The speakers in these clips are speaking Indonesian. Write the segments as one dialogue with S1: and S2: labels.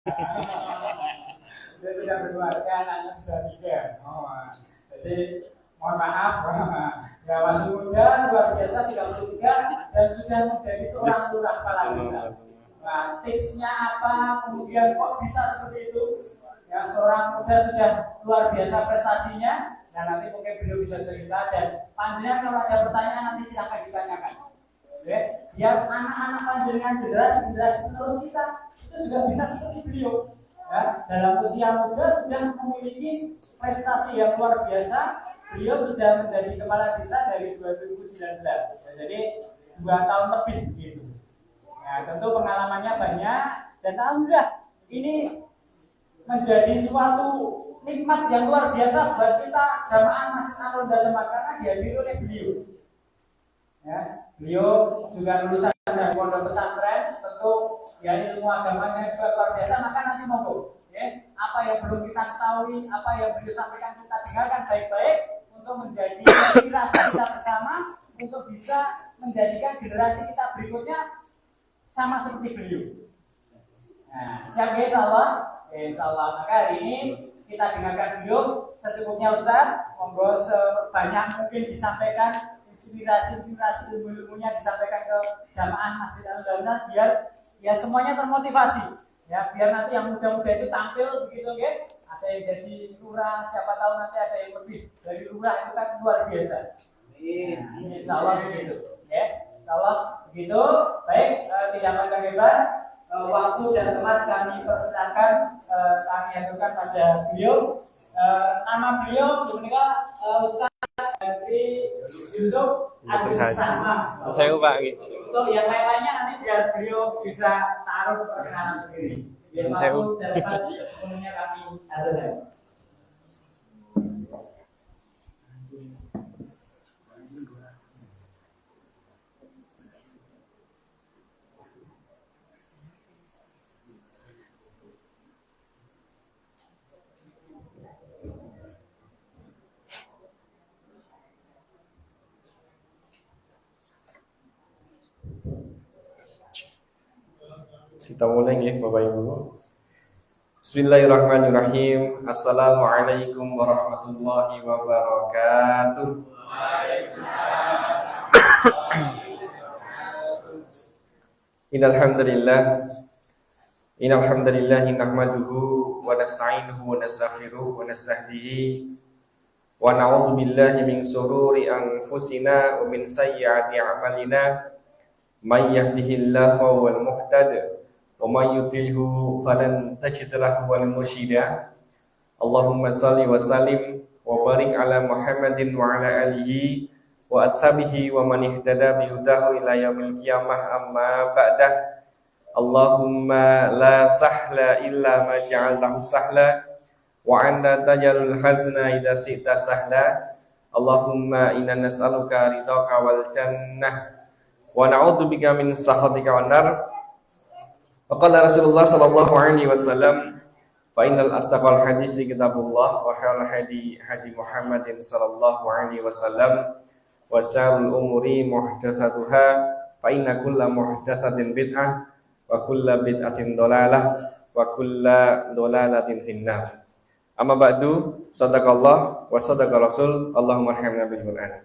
S1: Dia sudah berkeluarga, anaknya sudah 3. Jadi mohon maaf, ya masih muda, luar biasa 33 dan sudah menjadi seorang lurah kepala desa. Nah, tipsnya apa? Kemudian kok bisa seperti itu? Yang seorang muda sudah luar biasa prestasinya. Nah, nanti mungkin beliau bisa cerita dan panjenengan kalau ada pertanyaan nanti silahkan ditanyakan. Ya, biar anak-anak panjenengan generasi penerus kita itu juga bisa seperti beliau. Ya, dalam usia muda sudah memiliki prestasi yang luar biasa. Beliau sudah menjadi kepala desa dari 2019. Ya, jadi 2 tahun lebih begitu. Nah, tentu pengalamannya banyak dan alhamdulillah ini menjadi suatu nikmat yang luar biasa buat kita jamaah Masjid An-Nur karena dihadiri oleh beliau. Ya, beliau juga lulusan dari pondok pesantren, tentu ya ilmu agamanya juga luar biasa. Maka nanti monggo, ya, apa yang belum kita ketahui, apa yang beliau sampaikan kita dengarkan baik-baik untuk menjadi inspirasi kita bersama untuk bisa menjadikan generasi kita berikutnya sama seperti beliau. Nah, siap ya insya Allah. Maka hari ini kita dengarkan beliau secukupnya Ustaz. Monggo sebanyak mungkin disampaikan inspirasi ilmu-ilmunya disampaikan ke jamaah Masjid Al-Daulah biar ya semuanya termotivasi. Ya, biar nanti yang muda-muda itu tampil begitu ya. Ada yang jadi lurah, siapa tahu nanti ada yang lebih dari lurah itu kan luar biasa. Nah, insya Allah begitu. Ya, insya Allah begitu. Baik, tidak panjang lebar. Waktu dan tempat kami persilakan, kami ajukan pada beliau. Nama beliau juga Ustaz Haji Yusuf Aziz Rahman.
S2: Saya Pak.
S1: Untuk yang lain-lainnya nanti biar beliau bisa taruh perkenalan sendiri. Biar waktu dan tempat sepenuhnya kami ajukan.
S2: Kita mulai ya Bapak Ibu. Bismillahirrahmanirrahim. Assalamualaikum warahmatullahi wabarakatuh. Innal hamdalillah nahmaduhu wa nasta'inuhu wa nastaghfiruh wa nastahdihi wa na'udzu billahi min shururi anfusina wa min sayyiati a'malina may yahdihillahu huwal muhtadi wa may yudlilhu falan tajid lahu waliyan mursyida. Allahumma shalli wa sallim wa barik ala Muhammadin wa ala alihi wa ashabihi wa man ihtada bi hudahu ila yaumil qiyamah, amma ba'dah. Allahumma la sahla illa ma ja'altahu sahla wa anta tajalul hazna idza syi'ta sahla. Allahumma inna nas'aluka ridhaka wal jannah wa na'udzubika min sakhatika wan nar. Faqala Rasulullah sallallahu alaihi wasallam, fa innal asdaqal hadisi kitabullah wa khairal hadi Muhammadin sallallahu alaihi wasallam wa syarrul umuri muhdatsatuha fa inna kulla muhdatsatin bid'ah wa kulla bid'atin dhalalah wa kulla dhalalatin finnar. Amma ba'du, sadaqallah wa sadaqa Rasul. Allahumma arhamna bil Qur'an.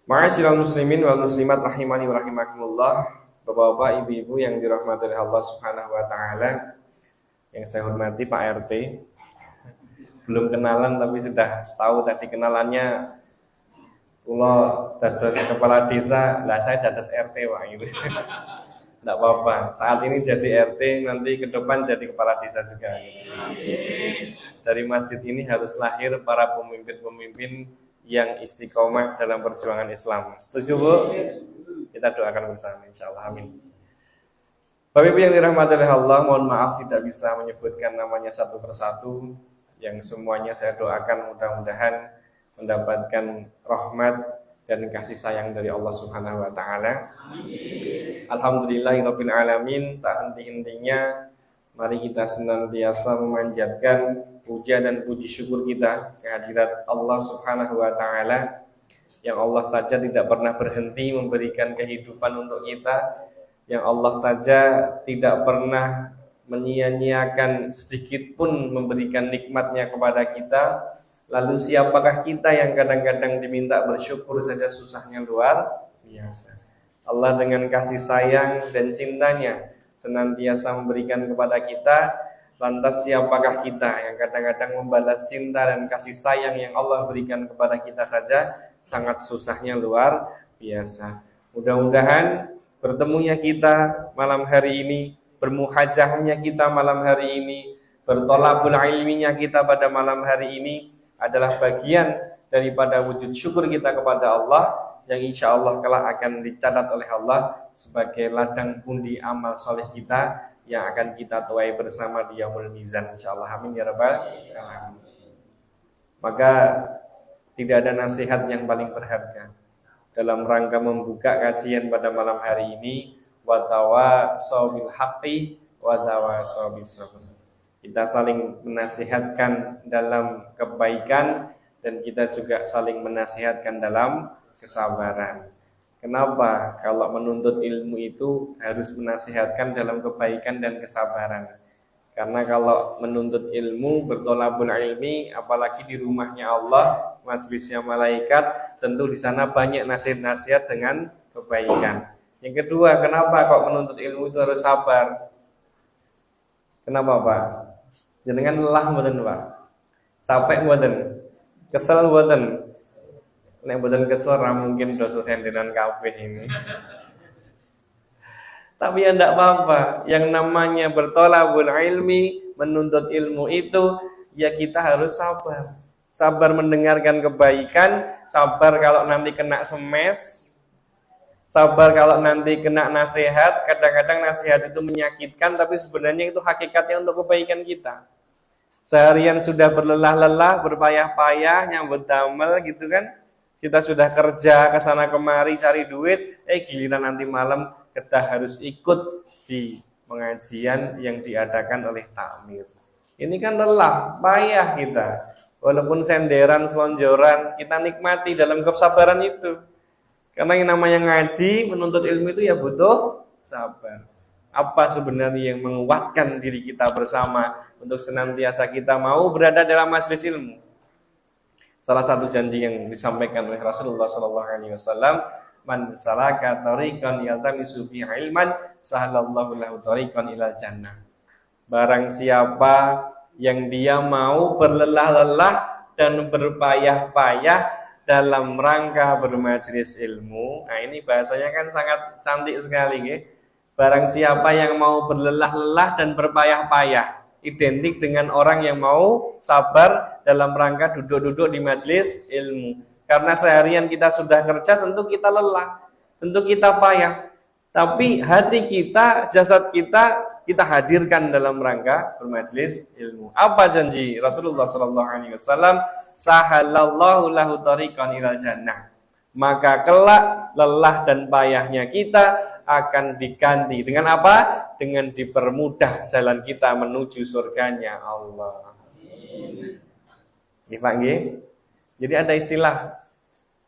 S2: Ma'asyiral muslimin wal muslimat rahimani wa rahimakumullah. Bapak-bapak, ibu-ibu yang dirahmati oleh Allah Subhanahu wa taala, yang saya hormati Pak RT. Belum kenalan tapi sudah tahu tadi kenalannya. Kula dados kepala desa, lah saya dados RT Pak gitu. Tidak apa-apa, saat ini jadi RT, nanti ke depan jadi kepala desa juga. Dari masjid ini harus lahir para pemimpin-pemimpin yang istiqomah dalam perjuangan Islam. Setuju Bu? Kita doakan bersama insyaallah, amin. Bapak Ibu yang dirahmati oleh Allah, mohon maaf tidak bisa menyebutkan namanya satu persatu. Yang semuanya saya doakan mudah-mudahan mendapatkan rahmat dan kasih sayang dari Allah Subhanahu wa taala. Alhamdulillahirabbil alamin. Tak henti-hentinya mari kita senantiasa memanjatkan puja dan puji syukur kita kehadirat Allah Subhanahu wa taala, yang Allah saja tidak pernah berhenti memberikan kehidupan untuk kita, yang Allah saja tidak pernah menyia-nyiakan sedikit pun memberikan nikmatnya kepada kita. Lalu siapakah kita yang kadang-kadang diminta bersyukur saja susahnya luar biasa. Allah dengan kasih sayang dan cintanya senantiasa memberikan kepada kita. Lantas siapakah kita yang kadang-kadang membalas cinta dan kasih sayang yang Allah berikan kepada kita saja sangat susahnya luar biasa. Mudah-mudahan bertemunya kita malam hari ini, bermuhajahnya kita malam hari ini, bertolabul ilminya kita pada malam hari ini adalah bagian daripada wujud syukur kita kepada Allah yang insya Allah kelak akan dicatat oleh Allah sebagai ladang pundi amal soleh kita yang akan kita tuai bersama di Yaumul Mizan insyaallah. Amin ya rabbal alamin. Maka tidak ada nasihat yang paling berharga dalam rangka membuka kajian pada malam hari ini, wa tawasau bil haqqi wa tawasau bis sabr. Kita saling menasihatkan dalam kebaikan dan kita juga saling menasihatkan dalam kesabaran. Kenapa? Kalau menuntut ilmu itu harus menasihatkan dalam kebaikan dan kesabaran. Karena kalau menuntut ilmu, bertolabul ilmi, apalagi di rumahnya Allah, majelisnya malaikat, tentu di sana banyak nasihat-nasihat dengan kebaikan. Yang kedua, kenapa kok menuntut ilmu itu harus sabar? Kenapa, Pak? Jenengan lelah mboten, Pak? Capek mboten? Kesel mboten? Nek mboten kesel ra mungkin dosa senderan kabeh ini. Tapi ya enggak apa-apa. Yang namanya bertolabul ilmi, menuntut ilmu itu ya kita harus sabar. Sabar mendengarkan kebaikan, sabar kalau nanti kena semes, sabar kalau nanti kena nasihat. Kadang-kadang nasihat itu menyakitkan, tapi sebenarnya itu hakikatnya untuk kebaikan kita. Seharian sudah berlelah-lelah, berpayah-payah, nyambut damel gitu kan. Kita sudah kerja ke sana kemari cari duit, giliran nanti malam kita harus ikut di pengajian yang diadakan oleh takmir. Ini kan lelah, payah kita. Walaupun senderan, selonjoran, kita nikmati dalam kesabaran itu. Karena yang namanya ngaji, menuntut ilmu itu ya butuh sabar. Apa sebenarnya yang menguatkan diri kita bersama untuk senantiasa kita mau berada dalam majelis ilmu? Salah satu janji yang disampaikan oleh Rasulullah SAW, man salaka tariqan yaltamisu fihi ilman sahalallahu lahu tariqan ilal jannah. Barang siapa yang dia mau berlelah-lelah dan berpayah-payah dalam rangka bermajelis ilmu. Nah, ini bahasanya kan sangat cantik sekali, nggih. Barang siapa yang mau berlelah-lelah dan berpayah-payah, identik dengan orang yang mau sabar dalam rangka duduk-duduk di majelis ilmu. Karena seharian kita sudah kerja, tentu kita lelah, tentu kita payah. Tapi hati kita, jasad kita hadirkan dalam rangka bermajelis ilmu. Apa janji Rasulullah SAW? Sahalallahu lahu tariqan ilal jannah. Maka kelak lelah dan payahnya kita akan diganti dengan apa? Dengan dipermudah jalan kita menuju surganya Allah. Pak nggih. Jadi ada istilah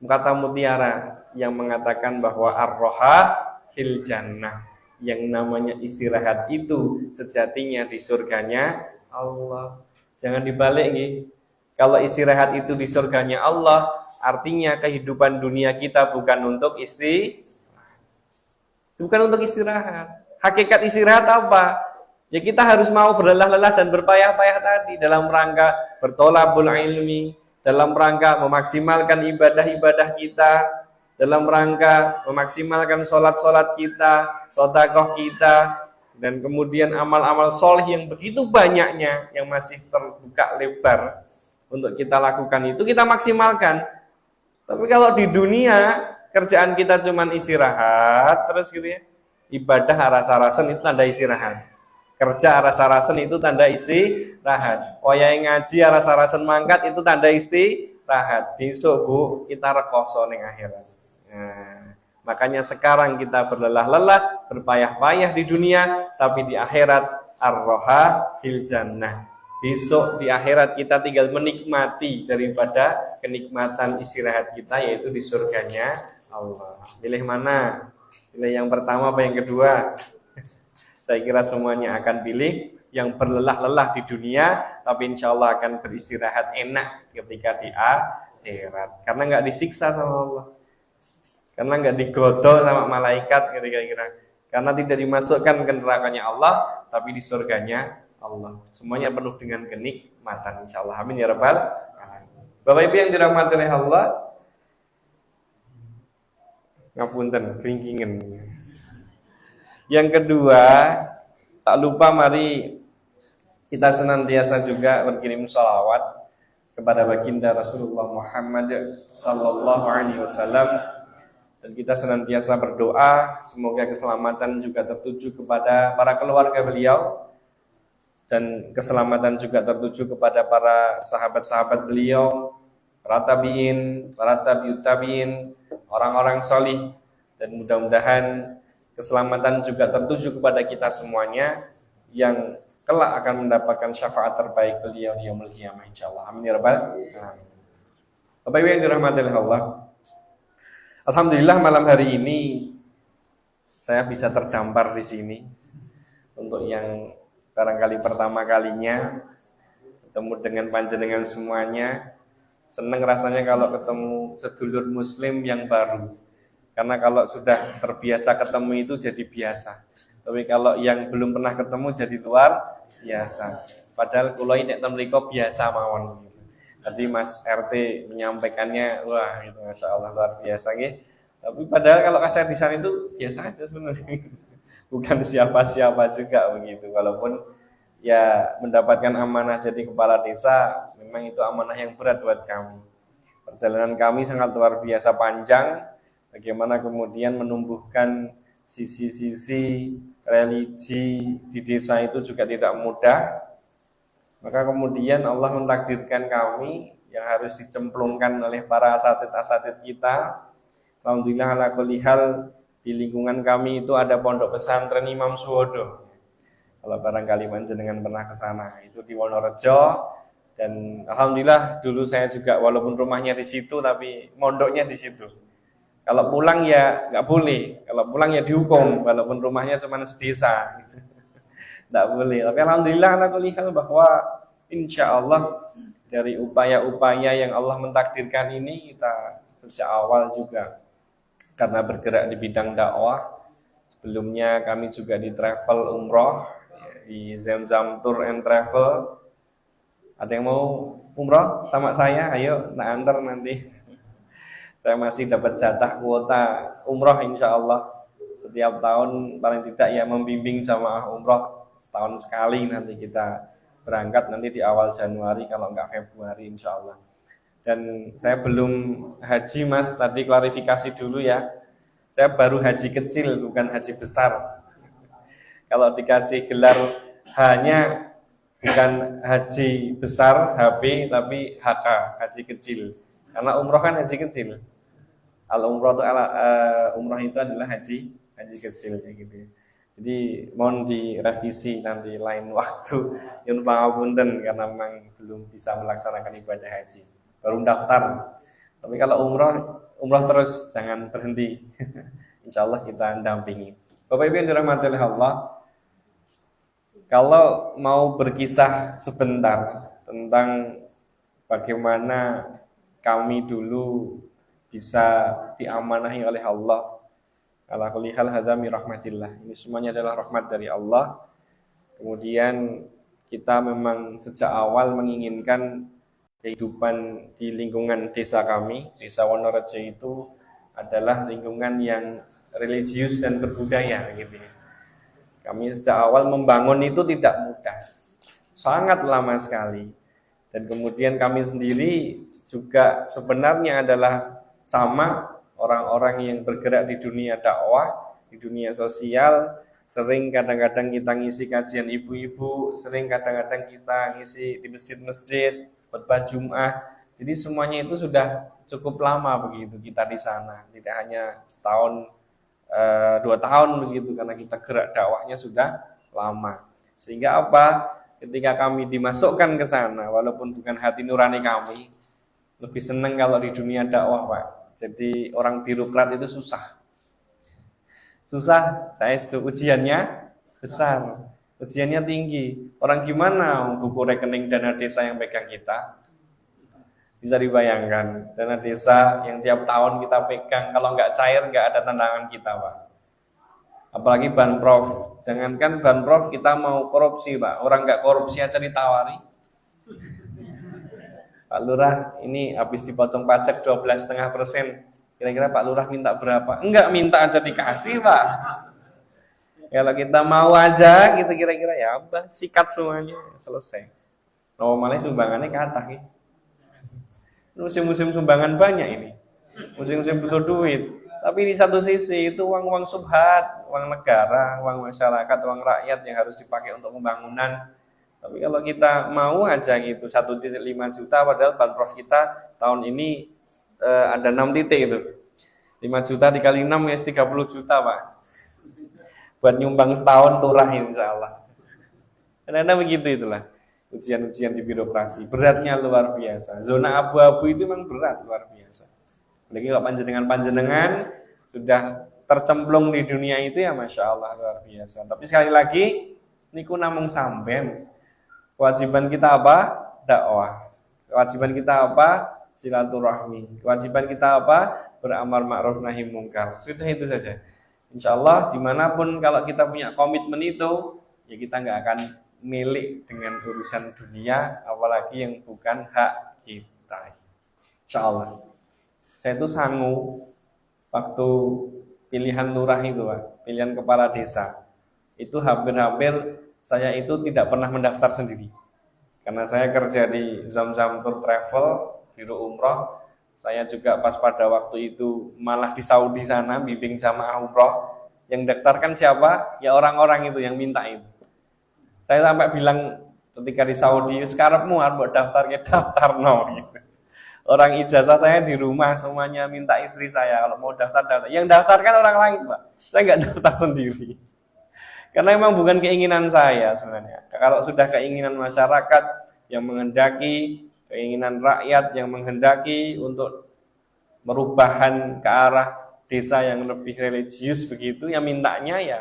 S2: kata mutiara yang mengatakan bahwa ar-roha fil jannah. Yang namanya istirahat itu sejatinya di surganya Allah. Jangan dibalik nggih. Kalau istirahat itu di surganya Allah, artinya kehidupan dunia kita bukan untuk bukan untuk istirahat. Hakikat istirahat apa? Ya kita harus mau berlelah-lelah dan berpayah-payah tadi dalam rangka bertolabul ilmi, dalam rangka memaksimalkan ibadah-ibadah kita, dalam rangka memaksimalkan sholat-sholat kita, sedekah kita, dan kemudian amal-amal soleh yang begitu banyaknya yang masih terbuka lebar untuk kita lakukan itu kita maksimalkan. Tapi kalau di dunia kerjaan kita cuma istirahat terus gitu ya, ibadah aras-arasen itu tanda istirahat. Kerja aras-arasen itu tanda istirahat. Wayahe ngaji aras-arasen mangkat itu tanda istirahat. Besok Bu, kita rekoso ning akhirat. Nah, makanya sekarang kita berlelah-lelah, berpayah-payah di dunia, tapi di akhirat ar-roha fil jannah. Besok di akhirat kita tinggal menikmati daripada kenikmatan istirahat kita, yaitu di surganya Allah. Pilih mana? Pilih yang pertama apa yang kedua? Saya kira semuanya akan pilih yang berlelah-lelah di dunia, tapi insya Allah akan beristirahat enak ketika di akhirat. Karena nggak disiksa sama Allah, karena nggak digodol sama malaikat, kira-kira. Karena tidak dimasukkan ke nerakanya Allah, tapi di surganya Allah. Semuanya penuh dengan kenikmatan, insya Allah. Amin ya rabbal alamin. Bapak Ibu yang dirahmati oleh Allah, ngapunten, keringkingen. Yang kedua, tak lupa mari kita senantiasa juga berkirim sholawat kepada baginda Rasulullah Muhammad sallallahu alaihi wasallam, dan kita senantiasa berdoa semoga keselamatan juga tertuju kepada para keluarga beliau, dan keselamatan juga tertuju kepada para sahabat-sahabat beliau, para tabi'in, para tabi'ut tabi'in, orang-orang solih, dan mudah-mudahan keselamatan juga tertuju kepada kita semuanya yang kelak akan mendapatkan syafaat terbaik beliau di yaumul qiyamah insyaallah. Amin ya rabbal alamin. Bapak Ibu yang dirahmati oleh Allah, alhamdulillah malam hari ini saya bisa terdampar di sini untuk yang barangkali pertama kalinya ketemu dengan panjenengan semuanya. Senang rasanya kalau ketemu sedulur muslim yang baru. Karena kalau sudah terbiasa ketemu itu jadi biasa. Tapi kalau yang belum pernah ketemu jadi luar biasa. Padahal kula nek ten mriko biasa mawon. Tadi Mas RT menyampaikannya, wah itu Masya Allah luar biasa nggih. Tapi padahal kalau saya di sana itu biasa aja sebenarnya. Bukan siapa-siapa juga begitu. Walaupun ya mendapatkan amanah jadi kepala desa, memang itu amanah yang berat buat kami. Perjalanan kami sangat luar biasa panjang. Bagaimana kemudian menumbuhkan sisi-sisi religi di desa itu juga tidak mudah. Maka kemudian Allah mentakdirkan kami yang harus dicemplungkan oleh para asatid-asatid kita. Alhamdulillah ala kulli hal di lingkungan kami itu ada pondok pesantren Imam Suwodo. Kalau barangkali panjenengan pernah ke sana, itu di Wonorejo. Dan alhamdulillah dulu saya juga walaupun rumahnya di situ tapi mondoknya di situ. Kalau pulang ya nggak boleh, kalau pulang ya dihukum, walaupun rumahnya cuma sedesa, gitu. Nggak boleh. Tapi alhamdulillah aku lihat bahwa insya Allah dari upaya-upaya yang Allah mentakdirkan ini kita sejak awal juga karena bergerak di bidang dakwah. Sebelumnya kami juga di travel umroh, di Zamzam Tour and Travel. Ada yang mau umroh sama saya? Ayo, nak antar nanti. Saya masih dapat jatah kuota umroh insya Allah. Setiap tahun paling tidak ya membimbing jamaah umroh setahun sekali. Nanti kita berangkat nanti di awal Januari kalau enggak Februari insya Allah. Dan saya belum haji Mas, tadi klarifikasi dulu ya. Saya baru haji kecil bukan haji besar. Kalau dikasih gelar hanya bukan haji besar HB tapi HK, haji kecil. Karena umroh kan haji kecil. Al-umroh itu umroh itu adalah haji kecil kayak gitu. Jadi mohon direvisi nanti lain waktu. Yang pangapunten karena memang belum bisa melaksanakan ibadah haji. Baru daftar. Tapi kalau umroh terus jangan berhenti. Insyaallah kita dampingi. Bapak Ibu yang dirahmati oleh Allah, kalau mau berkisah sebentar tentang bagaimana kami dulu bisa diamanahi oleh Allah. Ala kulli hal hadza mi rahmatillah. Ini semuanya adalah rahmat dari Allah. Kemudian kita memang sejak awal menginginkan kehidupan di lingkungan desa kami. Desa Wonorejo itu adalah lingkungan yang religius dan berbudaya gitu ya. Kami sejak awal membangun itu tidak mudah. Sangat lama sekali. Dan kemudian kami sendiri juga sebenarnya adalah sama orang-orang yang bergerak di dunia dakwah, di dunia sosial. Sering kadang-kadang kita ngisi kajian ibu-ibu, sering kadang-kadang kita ngisi di masjid-masjid, khutbah Jum'ah. Jadi semuanya itu sudah cukup lama begitu kita di sana. Tidak hanya setahun, 2 tahun begitu, karena kita gerak dakwahnya sudah lama. Sehingga apa? Ketika kami dimasukkan ke sana, walaupun bukan hati nurani kami, lebih senang kalau di dunia dakwah, Pak. Jadi orang birokrat itu susah. Saya itu ujiannya besar. Ujiannya tinggi. Orang gimana buku rekening dana desa yang pegang kita? Bisa dibayangkan, dana desa yang tiap tahun kita pegang, kalau nggak cair nggak ada tantangan kita, Pak. Apalagi Banprov. Jangankan Banprov, kita mau korupsi, Pak. Orang nggak korupsi aja ditawari. Pak Lurah, ini habis dipotong pajak 12,5%. Kira-kira Pak Lurah minta berapa? Enggak minta aja dikasih, Pak. Kalau kita mau aja, gitu kira-kira ya, udah sikat semuanya, selesai. Normalnya sumbangannya kata, gitu. Musim-musim sumbangan banyak ini, musim-musim butuh duit. Tapi di satu sisi itu uang-uang subhat, uang negara, uang masyarakat, uang rakyat yang harus dipakai untuk pembangunan. Tapi kalau kita mau aja gitu 1,5 juta, padahal Banprov kita tahun ini ada 6 titik itu. 5 juta dikali 6 ya 30 juta, Pak. Buat nyumbang setahun turah insya Allah. Karena begitu itulah. Ujian-ujian di birokrasi, beratnya luar biasa. Zona abu-abu itu memang berat, luar biasa. Apalagi kalau panjenengan sudah tercemplung di dunia itu ya Masya Allah, luar biasa. Tapi sekali lagi, niku namung sampean. Kewajiban kita apa? Dakwah. Kewajiban kita apa? Silaturahmi. Kewajiban kita apa? Beramal ma'ruf nahi mungkar. Sudah itu saja. Insya Allah dimanapun kalau kita punya komitmen itu, ya kita nggak akan milik dengan urusan dunia, apalagi yang bukan hak kita. Insya Allah. Saya itu sanggup waktu pilihan lurah itu, Pak, pilihan kepala desa. Itu hampir-hampir saya itu tidak pernah mendaftar sendiri. Karena saya kerja di Zamzam Tour Travel, biro umroh. Saya juga pas pada waktu itu malah di Saudi sana bimbing jamaah umroh. Yang daftarkan siapa? Ya orang-orang itu yang minta itu. Saya sampai bilang ketika di Saudi, sekarangmu harus daftar no gitu. Orang ijazah saya di rumah semuanya minta istri saya kalau mau daftar. Yang daftarkan orang lain, Pak. Saya nggak daftar sendiri. Karena memang bukan keinginan saya sebenarnya. Kalau sudah keinginan masyarakat yang menghendaki, keinginan rakyat yang menghendaki untuk merubahan ke arah desa yang lebih religius begitu, yang mintanya ya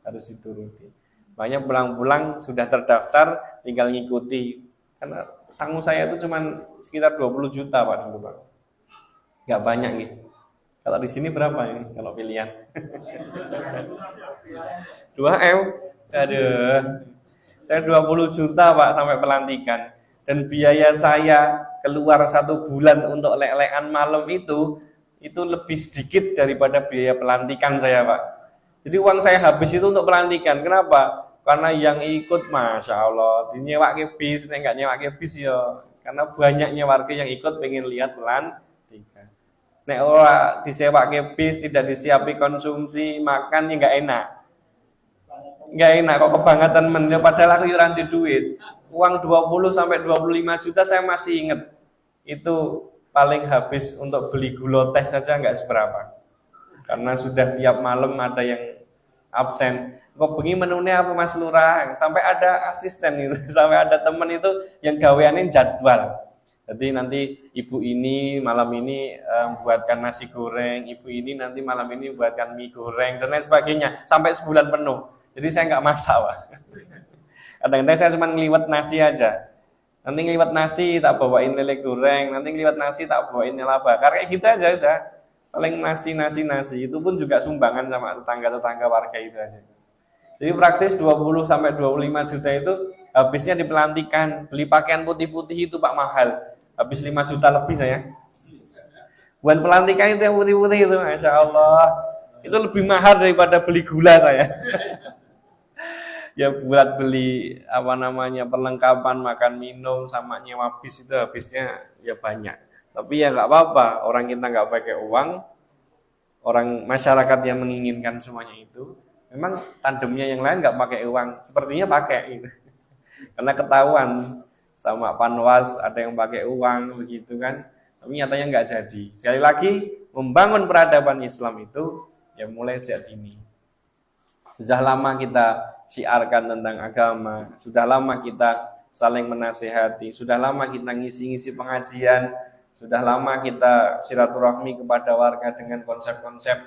S2: harus dituruti. Banyak pulang-pulang sudah terdaftar, tinggal ngikuti. Karena sangu saya itu cuma sekitar 20 juta, Pak, dulu, Pak. Nggak banyak gitu. Kalau di sini berapa ini kalau pilihan? 2M. Aduh. Saya 20 juta, Pak, sampai pelantikan. Dan biaya saya keluar 1 bulan untuk lek-lekan malam itu lebih sedikit daripada biaya pelantikan saya, Pak. Jadi uang saya habis itu untuk pelantikan. Kenapa? Karena yang ikut, Masya Allah, dinyewake bis, nggak nyewake bis ya. Karena banyaknya warga yang ikut pengen lihat pelantikan. Nek ora disewake bis, tidak disiapi konsumsi, makan ya nggak enak. Nggak enak kok kebangetan padahal aku yuran di duit. Uang 20 sampai 25 juta saya masih ingat. Itu paling habis untuk beli gula teh saja nggak seberapa. Karena sudah tiap malam ada yang absen. Kok bengi menunya apa Mas Lurah? Sampai ada asisten itu, sampai ada teman itu yang gaweanin jadwal. Jadi nanti ibu ini malam ini buatkan nasi goreng, ibu ini nanti malam ini buatkan mie goreng dan lain sebagainya sampai sebulan penuh. Jadi saya nggak masak, Pak. Kadang-kadang saya cuma ngeliwat nasi aja. Nanti ngeliwat nasi tak bawain lele goreng, nanti ngeliwat nasi tak bawain lala bakar, kayak gitu aja udah. Paling nasi itu pun juga sumbangan sama tetangga-tetangga warga itu aja. Jadi praktis 20 sampai 25 juta itu habisnya di pelantikan, beli pakaian putih-putih itu Pak mahal. Habis 5 juta lebih saya. Buat pelantikan itu yang putih-putih itu, Masya Allah. Itu lebih mahal daripada beli gula saya. Ya buat beli perlengkapan makan minum sama nyewa bis itu habisnya ya banyak. Tapi ya nggak apa-apa, orang kita nggak pakai uang, orang masyarakat yang menginginkan semuanya itu, memang tandemnya yang lain nggak pakai uang, sepertinya pakai gitu. Karena ketahuan sama Panwas ada yang pakai uang begitu kan, tapi nyatanya nggak jadi. Sekali lagi membangun peradaban Islam itu ya mulai sejak dini. Sudah lama kita syiarkan tentang agama, sudah lama kita saling menasehati, sudah lama kita ngisi-ngisi pengajian, sudah lama kita silaturahmi kepada warga dengan konsep-konsep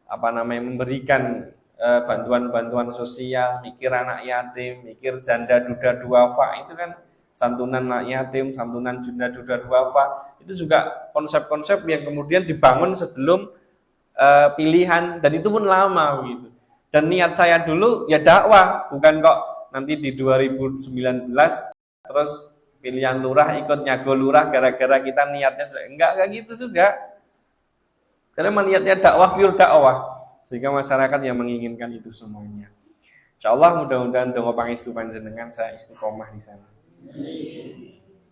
S2: memberikan bantuan-bantuan sosial, mikir anak yatim, mikir janda duda duafa, itu kan santunan anak yatim, santunan janda duda duafa, itu juga konsep-konsep yang kemudian dibangun sebelum pilihan, dan itu pun lama gitu. Dan niat saya dulu ya dakwah, bukan kok nanti di 2019 terus pilihan lurah ikut nyago lurah gara-gara kita niatnya enggak gitu juga. Karena niatnya dakwah, pure dakwah, sehingga masyarakat yang menginginkan itu semuanya. Insyaallah mudah-mudahan donga pangestu panjenengan saya istiqomah di sana.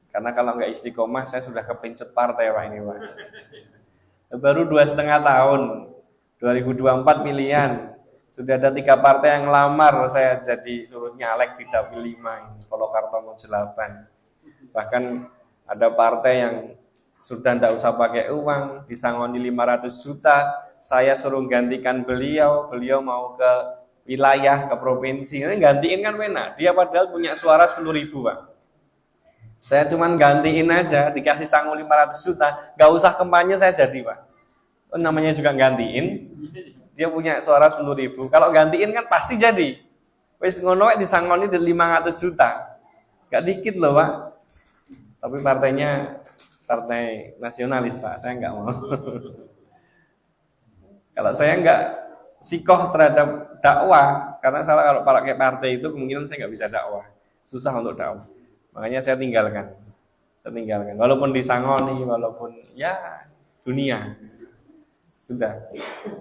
S2: Karena kalau enggak istiqomah saya sudah kepencet partai Pak ini Pak. Baru 2,5 tahun, 2024 pilihan. Sudah ada 3 partai yang lamar saya jadi suruh nyalek di dapil 5 ini, Polokartomo 8. Bahkan ada partai yang sudah tidak usah pakai uang, disangoni 500 juta, saya suruh gantikan beliau mau ke wilayah, ke provinsi, ini gantiin kan enak. Dia padahal punya suara 10.000 Pak. Saya cuman gantiin aja, dikasih sangu 500 juta, gak usah kampanye saya jadi Pak. Namanya juga gantiin. Dia punya suara 10.000. Kalau gantiin kan pasti jadi. Wis ngono wae disangoni 500 juta. Gak dikit loh, Pak. Tapi partainya partai nasionalis, Pak. Saya enggak mau. Kalau saya enggak sikoh terhadap dakwah, karena saya kalau pakai partai itu kemungkinan saya enggak bisa dakwah. Susah untuk dakwah. Makanya saya tinggalkan. Walaupun disangoni, walaupun ya dunia. Sudah.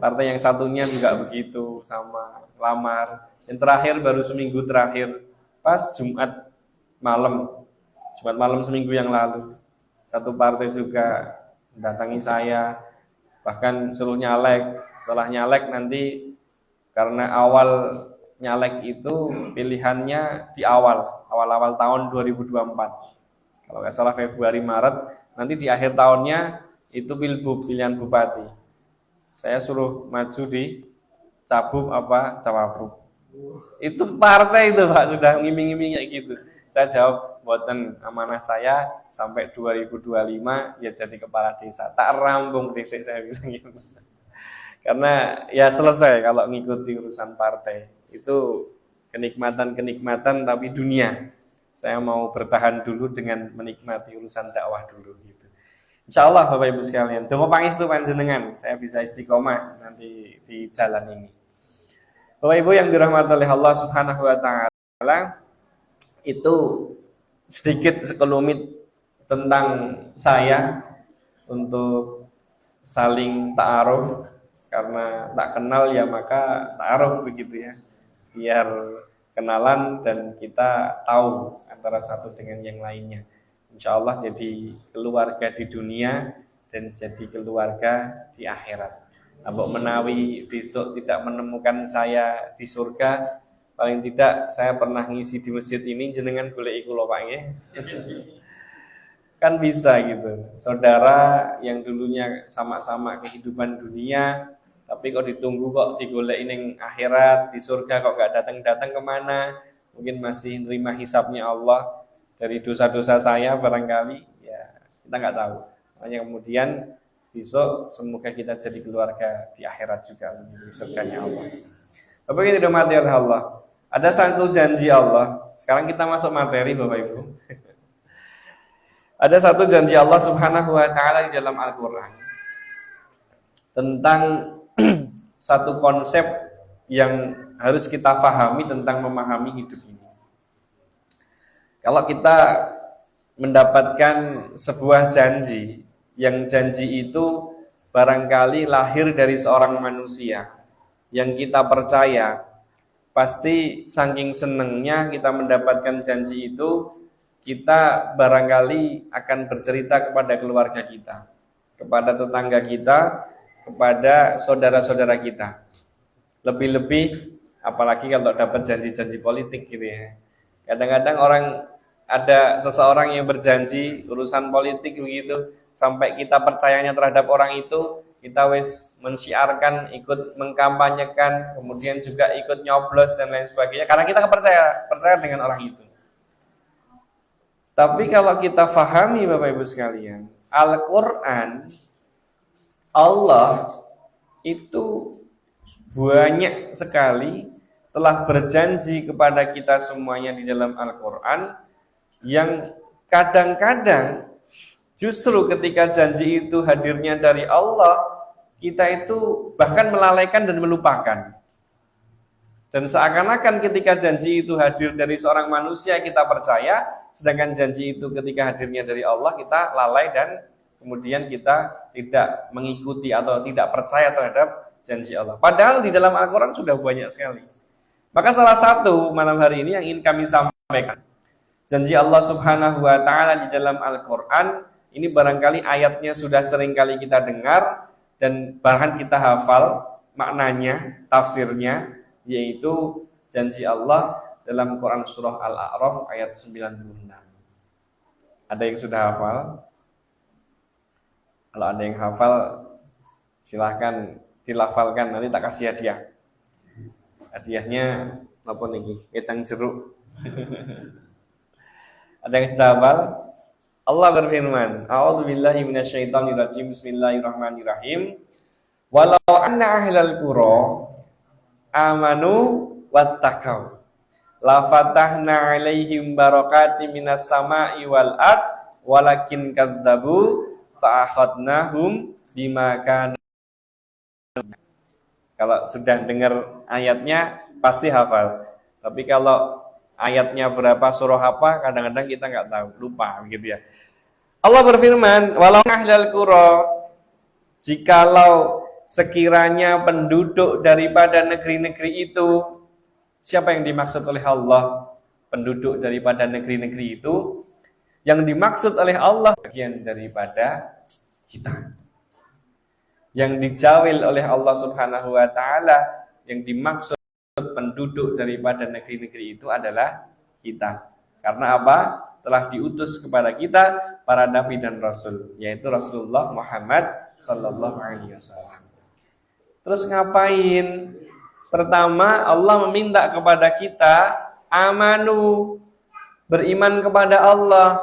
S2: Partai yang satunya juga begitu, sama lamar. Yang terakhir baru seminggu terakhir, pas Jumat malam seminggu yang lalu, satu partai juga mendatangi saya, bahkan suruh nyalek. Setelah nyalek nanti, karena awal nyalek itu pilihannya di awal tahun 2024. Kalau nggak salah Februari Maret, nanti di akhir tahunnya itu pilihan bupati. Saya suruh maju di Cawapres. Itu partai itu Pak, sudah ngiming-ngiming kayak gitu. Saya jawab, buatan amanah saya sampai 2025 ya jadi kepala desa. Tak rampung desa, saya bilang gitu. Karena ya selesai kalau ngikuti urusan partai. Itu kenikmatan tapi dunia. Saya mau bertahan dulu dengan menikmati urusan dakwah dulu gitu. Insyaallah Bapak Ibu sekalian, donga pangestu panjenengan saya bisa istiqomah nanti di jalan ini. Bapak Ibu yang dirahmati oleh Allah Subhanahu wa taala, itu sedikit sekelumit tentang saya untuk saling ta'aruf, karena tak kenal ya maka ta'aruf begitu ya. Biar kenalan dan kita tahu antara satu dengan yang lainnya. Insyaallah jadi keluarga di dunia dan jadi keluarga di akhirat. Mbok menawi besok tidak menemukan saya di surga, paling tidak saya pernah ngisi di masjid ini, jenengan goleki kula Pak nggih. Kan bisa gitu. Saudara yang dulunya sama-sama kehidupan dunia, tapi kok ditunggu kok digoleki ning akhirat, di surga kok gak datang-datang kemana? Mungkin masih nerima hisabnya Allah dari dosa-dosa saya barangkali, ya kita nggak tahu. Makanya kemudian besok semoga kita jadi keluarga di akhirat juga di surganya Allah. Bapak Ibu yang dirahmati oleh Allah, ada satu janji Allah. Sekarang kita masuk materi Bapak Ibu. Ada satu janji Allah Subhanahu wa taala di dalam Al-Qur'an tentang satu konsep yang harus kita pahami tentang memahami hidup ini. Kalau kita mendapatkan sebuah janji, yang janji itu barangkali lahir dari seorang manusia yang kita percaya, pasti saking senengnya kita mendapatkan janji itu, kita barangkali akan bercerita kepada keluarga kita, kepada tetangga kita, kepada saudara-saudara kita. Lebih-lebih apalagi kalau dapat janji-janji politik gitu ya. Kadang-kadang ada seseorang yang berjanji urusan politik begitu, sampai kita percayanya terhadap orang itu, kita wis mensiarkan, ikut mengkampanyekan, kemudian juga ikut nyoblos dan lain sebagainya, karena kita percaya dengan orang itu. Tapi kalau kita fahami Bapak Ibu sekalian, Al-Quran, Allah itu banyak sekali telah berjanji kepada kita semuanya di dalam Al-Quran, yang kadang-kadang justru ketika janji itu hadirnya dari Allah, kita itu bahkan melalaikan dan melupakan. Dan seakan-akan ketika janji itu hadir dari seorang manusia kita percaya, sedangkan janji itu ketika hadirnya dari Allah kita lalai dan kemudian kita tidak mengikuti atau tidak percaya terhadap janji Allah. Padahal di dalam Al-Quran sudah banyak sekali. Maka salah satu malam hari ini yang ingin kami sampaikan, janji Allah Subhanahu wa Ta'ala di dalam Al-Quran ini barangkali ayatnya sudah sering kali kita dengar dan bahkan kita hafal maknanya, tafsirnya, yaitu janji Allah dalam Quran surah Al-A'raf ayat 96. Ada yang sudah hafal? Kalau ada yang hafal, silahkan dilafalkan, nanti tak kasih hadiah. Hadiahnya apa nih? Wedang jeruk. Ada yang sudah hafal? Allah berfirman, A'udzubillahi minasyaitonirrajim, Bismillahirrahmanirrahim. Walau anna ahlal qura amanu wattaqau la fatahna 'alaihim barakatim minas sama'i wal ard walakin kadzdzabu fa akhadnahum bima kanu. Kalau sudah dengar ayatnya pasti hafal. Tapi kalau ayatnya berapa, surah apa, kadang-kadang kita nggak tahu, lupa gitu ya. Allah berfirman, walau ahlal qura, jikalau sekiranya penduduk daripada negeri-negeri itu, siapa yang dimaksud oleh Allah? Penduduk daripada negeri-negeri itu, yang dimaksud oleh Allah bagian daripada kita. Yang dijawil oleh Allah Subhanahu wa Ta'ala, yang dimaksud penduduk daripada negeri-negeri itu adalah kita. Karena apa? Telah diutus kepada kita para nabi dan rasul, yaitu Rasulullah Muhammad sallallahu alaihi wasallam. Terus ngapain? Pertama, Allah meminta kepada kita amanu, beriman kepada Allah,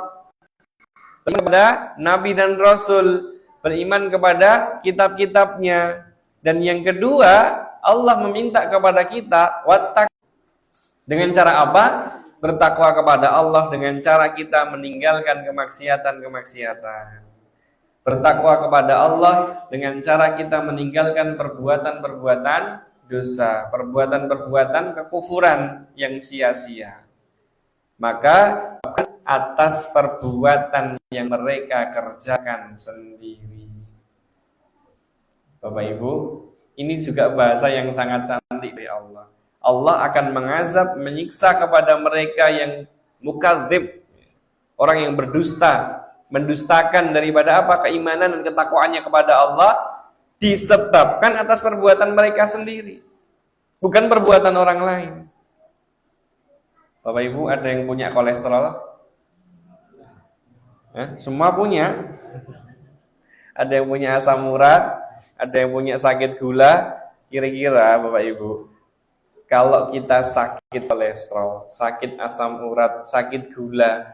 S2: beriman kepada nabi dan rasul, beriman kepada kitab-kitabnya. Dan yang kedua, Allah meminta kepada kita wattaq. Dengan cara apa? Bertakwa kepada Allah dengan cara kita meninggalkan kemaksiatan-kemaksiatan. Bertakwa kepada Allah dengan cara kita meninggalkan perbuatan-perbuatan dosa, perbuatan-perbuatan kekufuran yang sia-sia. Maka atas perbuatan yang mereka kerjakan sendiri. Bapak Ibu, ini juga bahasa yang sangat cantik dari Allah. Allah akan mengazab, menyiksa kepada mereka yang mukadzib, orang yang berdusta, mendustakan daripada apa? Keimanan dan ketakwaannya kepada Allah, disebabkan atas perbuatan mereka sendiri, bukan perbuatan orang lain. Bapak Ibu, ada yang punya kolesterol? Semua punya. Ada yang punya asam urat, ada yang punya sakit gula. Kira-kira Bapak Ibu, kalau kita sakit kolesterol, sakit asam urat, sakit gula,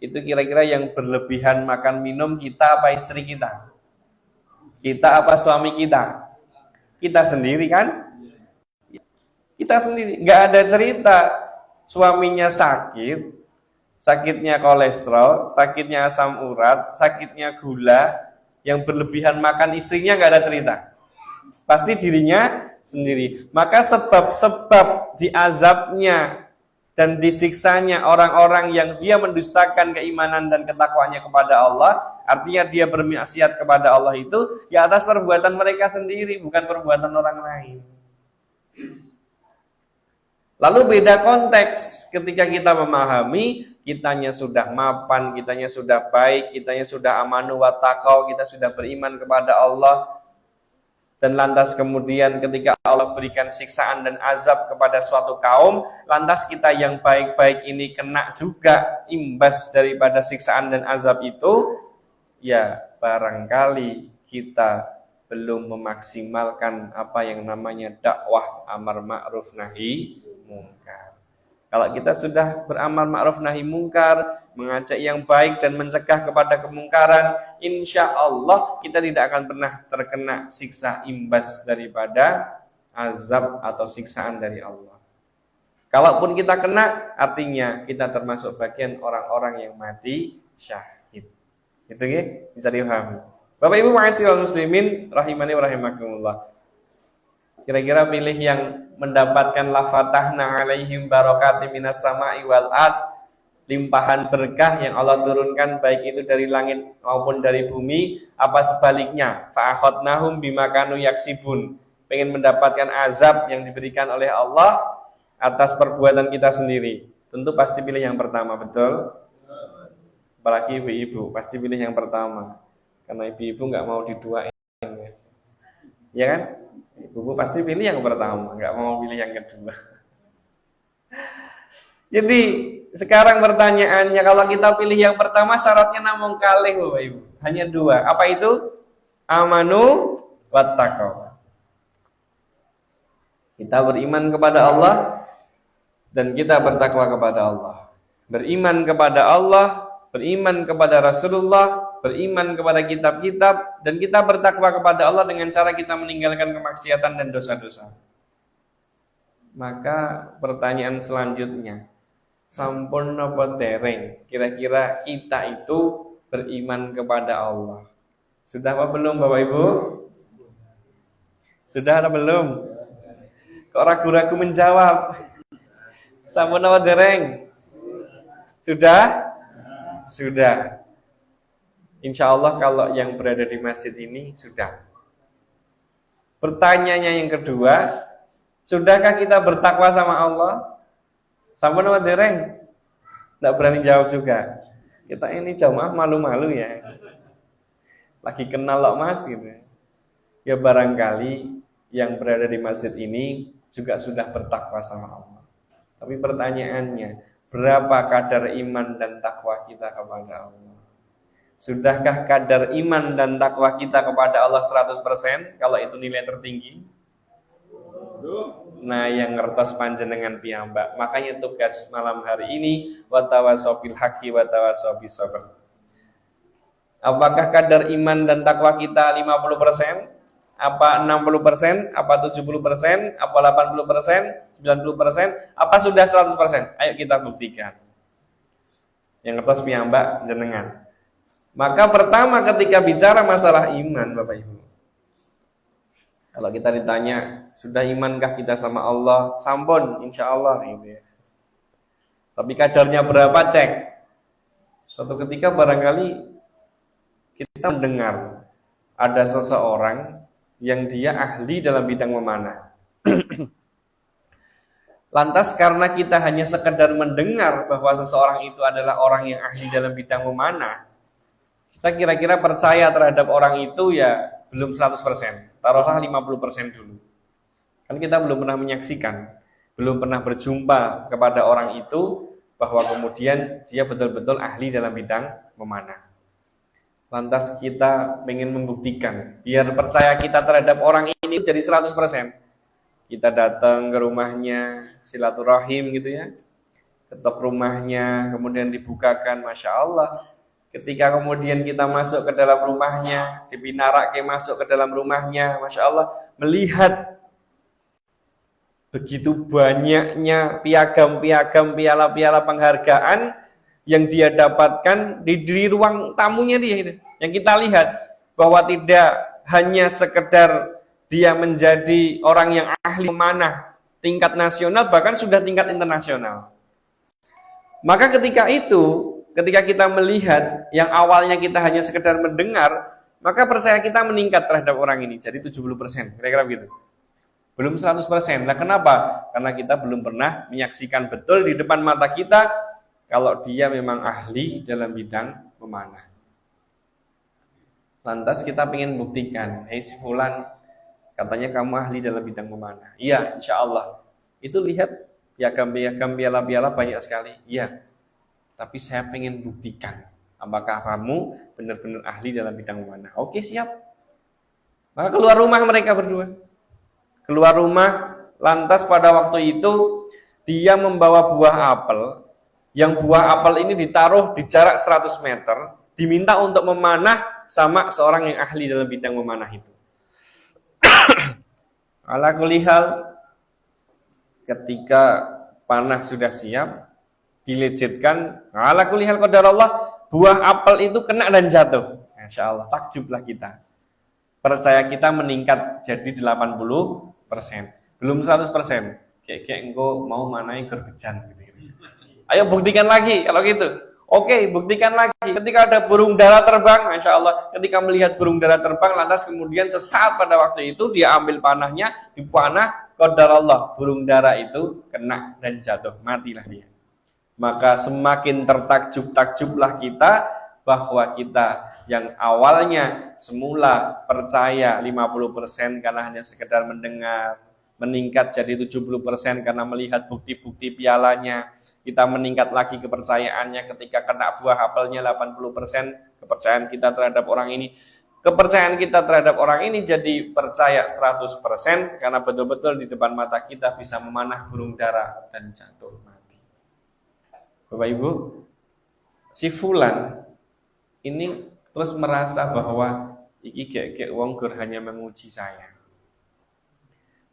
S2: itu kira-kira yang berlebihan makan minum kita apa istri kita? Kita apa suami kita? Kita sendiri kan? Kita sendiri. Nggak ada cerita suaminya sakit, sakitnya kolesterol, sakitnya asam urat, sakitnya gula, yang berlebihan makan istrinya nggak ada cerita. Pasti dirinya sendiri. Maka sebab-sebab diazabnya dan disiksanya orang-orang yang dia mendustakan keimanan dan ketakwaannya kepada Allah, artinya dia bermaksiat kepada Allah itu ya atas perbuatan mereka sendiri, bukan perbuatan orang lain. Lalu beda konteks ketika kita memahami kitanya sudah mapan, kitanya sudah baik, kitanya sudah amanu wa taqau, kita sudah beriman kepada Allah. Dan lantas kemudian ketika Allah berikan siksaan dan azab kepada suatu kaum, lantas kita yang baik-baik ini kena juga imbas daripada siksaan dan azab itu, ya barangkali kita belum memaksimalkan apa yang namanya dakwah amar ma'ruf nahi mungkar. Kalau kita sudah beramar ma'ruf nahi mungkar, mengajak yang baik dan mencegah kepada kemungkaran, insya Allah kita tidak akan pernah terkena siksa imbas daripada azab atau siksaan dari Allah. Kalaupun kita kena, artinya kita termasuk bagian orang-orang yang mati syahid. Gitu ya, bisa dipahami. Bapak Ibu ma'asyiral muslimin rahimani wa rahimakumullah. Kira-kira pilih yang mendapatkan lafatahna alaihim barokati minas sama'i wal ard, limpahan berkah yang Allah turunkan baik itu dari langit maupun dari bumi, apa sebaliknya fa'akhadnahum bima kanu yaksibun, pengen mendapatkan azab yang diberikan oleh Allah atas perbuatan kita sendiri. Tentu pasti pilih yang pertama, betul? Apalagi ibu-ibu pasti pilih yang pertama, karena ibu-ibu nggak mau diduain, ya kan? Ibu-ibu pasti pilih yang pertama, nggak mau pilih yang kedua. Jadi sekarang pertanyaannya, kalau kita pilih yang pertama syaratnya namun kalih Bapak Ibu, hanya dua. Apa itu? Amanu wattaqwa. Kita beriman kepada Allah dan kita bertakwa kepada Allah. Beriman kepada Allah, beriman kepada Rasulullah, beriman kepada kitab-kitab, dan kita bertakwa kepada Allah dengan cara kita meninggalkan kemaksiatan dan dosa-dosa. Maka pertanyaan selanjutnya, sampun napa dereng? Kira-kira kita itu beriman kepada Allah. Sudah apa belum Bapak Ibu? Sudah atau belum? Kok ragu-ragu menjawab? Sampun napa dereng? Sudah? Sudah. Insya Allah kalau yang berada di masjid ini sudah. Pertanyaannya yang kedua, sudahkah kita bertakwa sama Allah? Sampun napa dereng? Tidak berani jawab juga. Kita ini jamaah malu-malu ya. Lagi kenal loh mas gitu. Ya barangkali yang berada di masjid ini juga sudah bertakwa sama Allah. Tapi pertanyaannya, berapa kadar iman dan takwa kita kepada Allah? Sudahkah kadar iman dan takwa kita kepada Allah 100%? Kalau itu nilai tertinggi? Nah, yang ngertos panjenengan piyambak. Makanya tugas malam hari ini watawasau bil haqqi watawasau bis sabr. Apakah kadar iman dan takwa kita 50%? Apa 60%? Apa 70%? Apa 80%? 90%? Apa sudah 100%? Ayo kita buktikan. Yang ngertos piyambak jenengan. Maka pertama ketika bicara masalah iman Bapak Ibu, kalau kita ditanya, sudah imankah kita sama Allah? Sampun, insya Allah gitu ya. Tapi kadarnya berapa, cek. Suatu ketika barangkali kita mendengar ada seseorang yang dia ahli dalam bidang memanah. Lantas karena kita hanya sekedar mendengar bahwa seseorang itu adalah orang yang ahli dalam bidang memanah, kita kira-kira percaya terhadap orang itu ya belum 100%. Taruhlah 50% dulu. Kan kita belum pernah menyaksikan, belum pernah berjumpa kepada orang itu, bahwa kemudian dia betul-betul ahli dalam bidang memanah. Lantas kita ingin membuktikan, biar percaya kita terhadap orang ini jadi 100%. Kita datang ke rumahnya, silaturahim gitu ya, ketok rumahnya, kemudian dibukakan, Masya Allah. Ketika kemudian kita masuk ke dalam rumahnya, dipinarake masuk ke dalam rumahnya, Masya Allah, melihat begitu banyaknya piagam-piagam, piala-piala penghargaan yang dia dapatkan di ruang tamunya dia itu. Yang kita lihat bahwa tidak hanya sekedar dia menjadi orang yang ahli memanah tingkat nasional, bahkan sudah tingkat internasional. Maka ketika itu, ketika kita melihat yang awalnya kita hanya sekedar mendengar, maka percaya kita meningkat terhadap orang ini jadi 70%, kira-kira begitu. Belum 100%. Nah, kenapa? Karena kita belum pernah menyaksikan betul di depan mata kita kalau dia memang ahli dalam bidang memanah. Lantas kita ingin buktikan, si fulan, katanya kamu ahli dalam bidang memanah. Iya, insya Allah. Itu lihat piagam-piagam, piala-piala banyak sekali. Iya. Tapi saya ingin buktikan, apakah kamu benar-benar ahli dalam bidang memanah. Oke, siap. Maka keluar rumah mereka berdua. Keluar rumah, lantas pada waktu itu dia membawa buah apel. Yang buah apel ini ditaruh di jarak 100 meter, diminta untuk memanah sama seorang yang ahli dalam bidang memanah itu. Ala kulli hal, ketika panah sudah siap, dilecitkan, ala kulli hal qadarullah, buah apel itu kena dan jatuh. Masya Allah, takjublah kita. Percaya kita meningkat jadi 80%. Belum 100%. Kayak engkau mau manai gerbejan gitu. Ayo buktikan lagi kalau gitu. Oke, buktikan lagi. Ketika ada burung dara terbang, Masya Allah, ketika melihat burung dara terbang, lantas kemudian sesaat pada waktu itu dia ambil panahnya, dipanah, qadarullah, burung dara itu kena dan jatuh, matilah dia. Maka semakin tertakjub-takjublah kita bahwa kita yang awalnya semula percaya 50% karena hanya sekedar mendengar, meningkat jadi 70% karena melihat bukti-bukti pialanya. Kita meningkat lagi kepercayaannya ketika kena buah apelnya 80%, kepercayaan kita terhadap orang ini. Kepercayaan kita terhadap orang ini jadi percaya 100% karena betul-betul di depan mata kita bisa memanah burung dara dan jatuh mati. Bapak Ibu, si fulan ini terus merasa bahwa iki gek wong gur hanya menguji saya.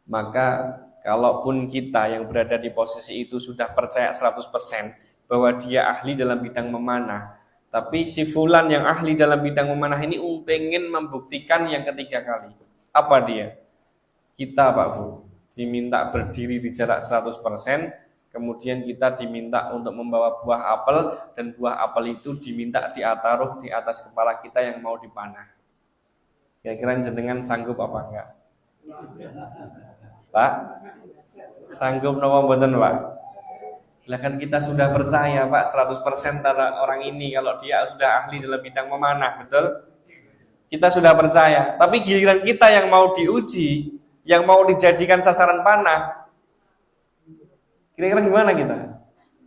S2: Maka kalaupun kita yang berada di posisi itu sudah percaya 100% bahwa dia ahli dalam bidang memanah, tapi si fulan yang ahli dalam bidang memanah ini pengen membuktikan yang ketiga kali. Apa dia? Kita Pak Bu, diminta berdiri di jarak 100%, kemudian kita diminta untuk membawa buah apel, dan buah apel itu diminta taruh di atas kepala kita yang mau dipanah. Kira-kira jenengan sanggup apa enggak? Pak? Sanggup napa mboten, Pak? Lah kan kita sudah percaya, Pak, 100% orang ini kalau dia sudah ahli dalam bidang memanah, betul? Kita sudah percaya, tapi giliran kita yang mau diuji, yang mau dijadikan sasaran panah, kira-kira gimana kita?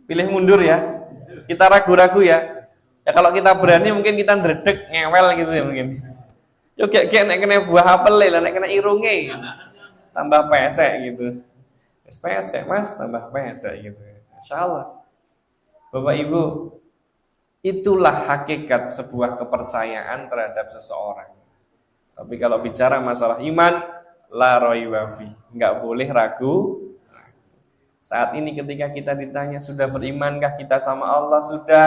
S2: Pilih mundur ya? Kita ragu-ragu ya? Ya kalau kita berani mungkin kita ndredeg, ngewel gitu ya mungkin. Yo kayak nek kena buah apel lah, nek kena irunge. Tambah pesek gitu. Pesek Mas, tambah pesek gitu. Insyaallah. Bapak Ibu, itulah hakikat sebuah kepercayaan terhadap seseorang. Tapi kalau bicara masalah iman, la raiba fi, enggak boleh ragu. Saat ini ketika kita ditanya sudah berimankah kita sama Allah, sudah.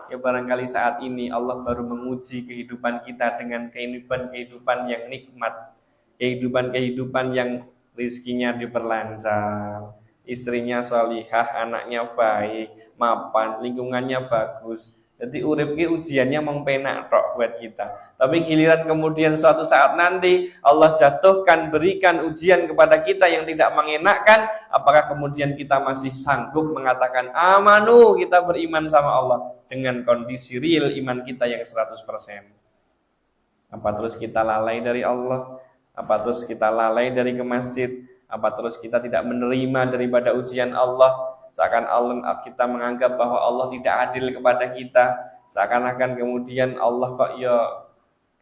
S2: Ya barangkali saat ini Allah baru menguji kehidupan kita dengan kehidupan yang nikmat, kehidupan yang rizkinya diperlancar, istrinya salihah, anaknya baik, mapan, lingkungannya bagus. Jadi urip ki ujiannya mengpenak tok buat kita. Tapi giliran kemudian suatu saat nanti Allah jatuhkan, berikan ujian kepada kita yang tidak mengenakkan, apakah kemudian kita masih sanggup mengatakan amanu, kita beriman sama Allah dengan kondisi real iman kita yang 100%? Apa terus kita lalai dari Allah? Apa terus kita lalai dari ke masjid? Apa terus kita tidak menerima daripada ujian Allah? Seakan Allah kita menganggap bahwa Allah tidak adil kepada kita. Seakan-akan kemudian Allah kok ya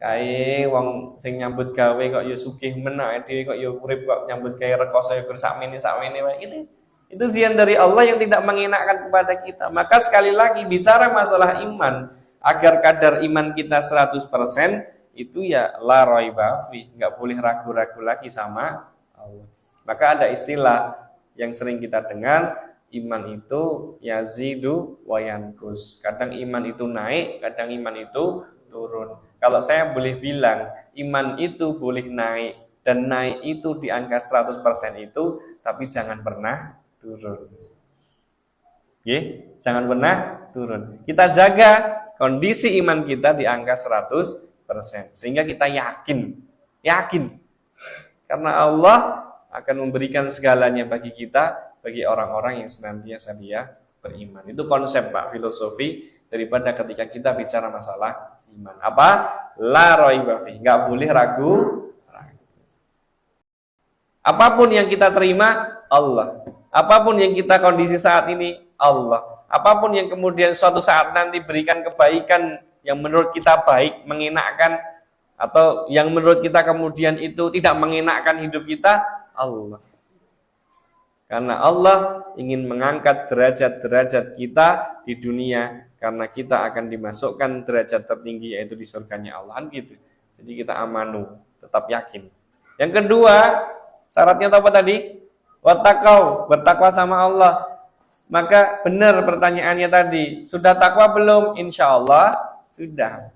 S2: kae wong sing nyambut gawe kok ya sugih menak dhewe, kok ya urip kok nyambut gawe rekoso ya sakmene wae. Itu ujian dari Allah yang tidak mengenakkan kepada kita. Maka sekali lagi bicara masalah iman, agar kadar iman kita 100%, itu ya la raiba fi, enggak boleh ragu-ragu lagi sama Allah. Maka ada istilah yang sering kita dengar, iman itu yazidu wa yanqus. Kadang iman itu naik, kadang iman itu turun. Kalau saya boleh bilang, iman itu boleh naik, dan naik itu di angka 100% itu, tapi jangan pernah turun. Jangan pernah turun. Kita jaga kondisi iman kita di angka 100%, sehingga kita yakin. Karena Allah akan memberikan segalanya bagi kita, bagi orang-orang yang senantiasa dia beriman. Itu konsep Pak, filosofi daripada ketika kita bicara masalah iman. Apa? La raiba fi, enggak boleh ragu. Apapun yang kita terima, Allah. Apapun yang kita kondisi saat ini, Allah. Apapun yang kemudian suatu saat nanti berikan kebaikan yang menurut kita baik, mengenakkan, atau yang menurut kita kemudian itu tidak mengenakkan hidup kita, Allah. Karena Allah ingin mengangkat derajat-derajat kita di dunia, karena kita akan dimasukkan derajat tertinggi yaitu di surganya Allah, gitu. Jadi kita amanu, tetap yakin. Yang kedua, Syaratnya apa tadi? Wattaqau, bertakwa sama Allah. Maka benar pertanyaannya tadi, sudah takwa belum? Insya Allah sudah.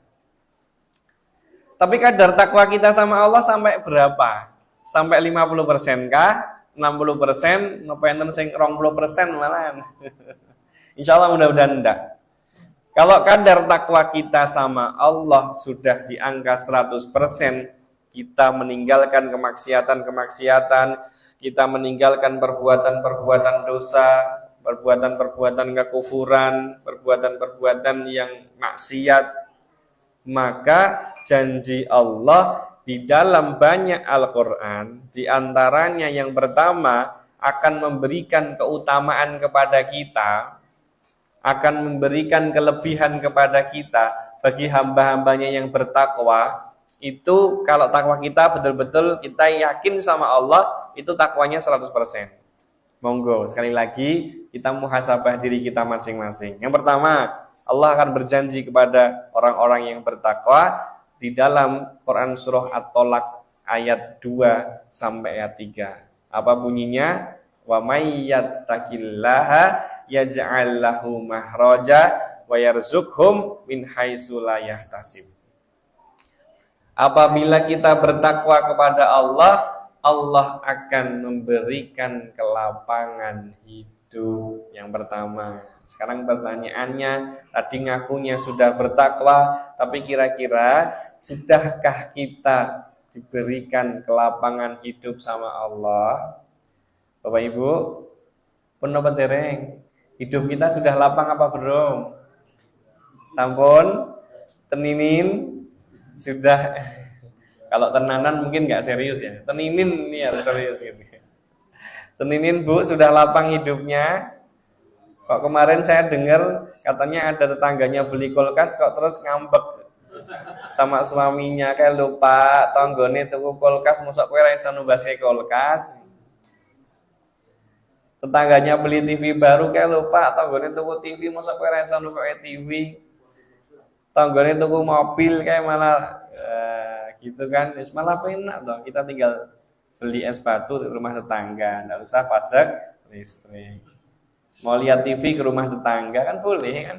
S2: Tapi kadar takwa kita sama Allah sampai berapa? Sampai 50% kah? 60%? Ngepenten sing 20% malahan. Insya Allah mudah-mudahan enggak. Kalau kadar takwa kita sama Allah sudah di angka 100%, kita meninggalkan kemaksiatan-kemaksiatan, kita meninggalkan perbuatan-perbuatan dosa, perbuatan-perbuatan kekufuran, perbuatan-perbuatan yang maksiat, maka janji Allah di dalam banyak Al-Quran, di antaranya yang pertama akan memberikan keutamaan kepada kita, akan memberikan kelebihan kepada kita bagi hamba-hambanya yang bertakwa. Itu kalau takwa kita betul-betul kita yakin sama Allah, itu takwanya 100%. Monggo, sekali lagi kita muhasabah diri kita masing-masing. Yang pertama, Allah akan berjanji kepada orang-orang yang bertakwa di dalam Quran surah At-Tolak ayat 2 sampai ayat 3. Apa bunyinya? Wa may yattaqillaha yaj'al lahu mahraja wa yarzuqhum min haitsu la yahtasib. Apabila kita bertakwa kepada Allah, Allah akan memberikan kelapangan hidup. Yang pertama. Sekarang pertanyaannya, tadi ngakunya sudah bertakwa, tapi kira-kira sudahkah kita diberikan kelapangan hidup sama Allah? Bapak Ibu, pun apa dereng? Hidup kita sudah lapang apa belum? Sampun? Teninin? Sudah. Kalau tenanan mungkin nggak serius ya. Teninin ini harus serius gitu. Teninin Bu, sudah lapang hidupnya. Kok kemarin saya dengar katanya ada tetangganya beli kulkas kok terus ngambek sama suaminya, kayak lupa tanggane tuku kulkas mosok kowe ra iso numbase kulkas. Tetangganya beli TV baru kayak lupa tanggane tuku TV mosok kowe ra iso nuku TV. Tanggane tuku mobil kayak malah gitu kan, malah penak dong kita tinggal beli es batu di rumah tetangga, enggak usah pajak listrik. Mau lihat TV ke rumah tetangga kan boleh kan.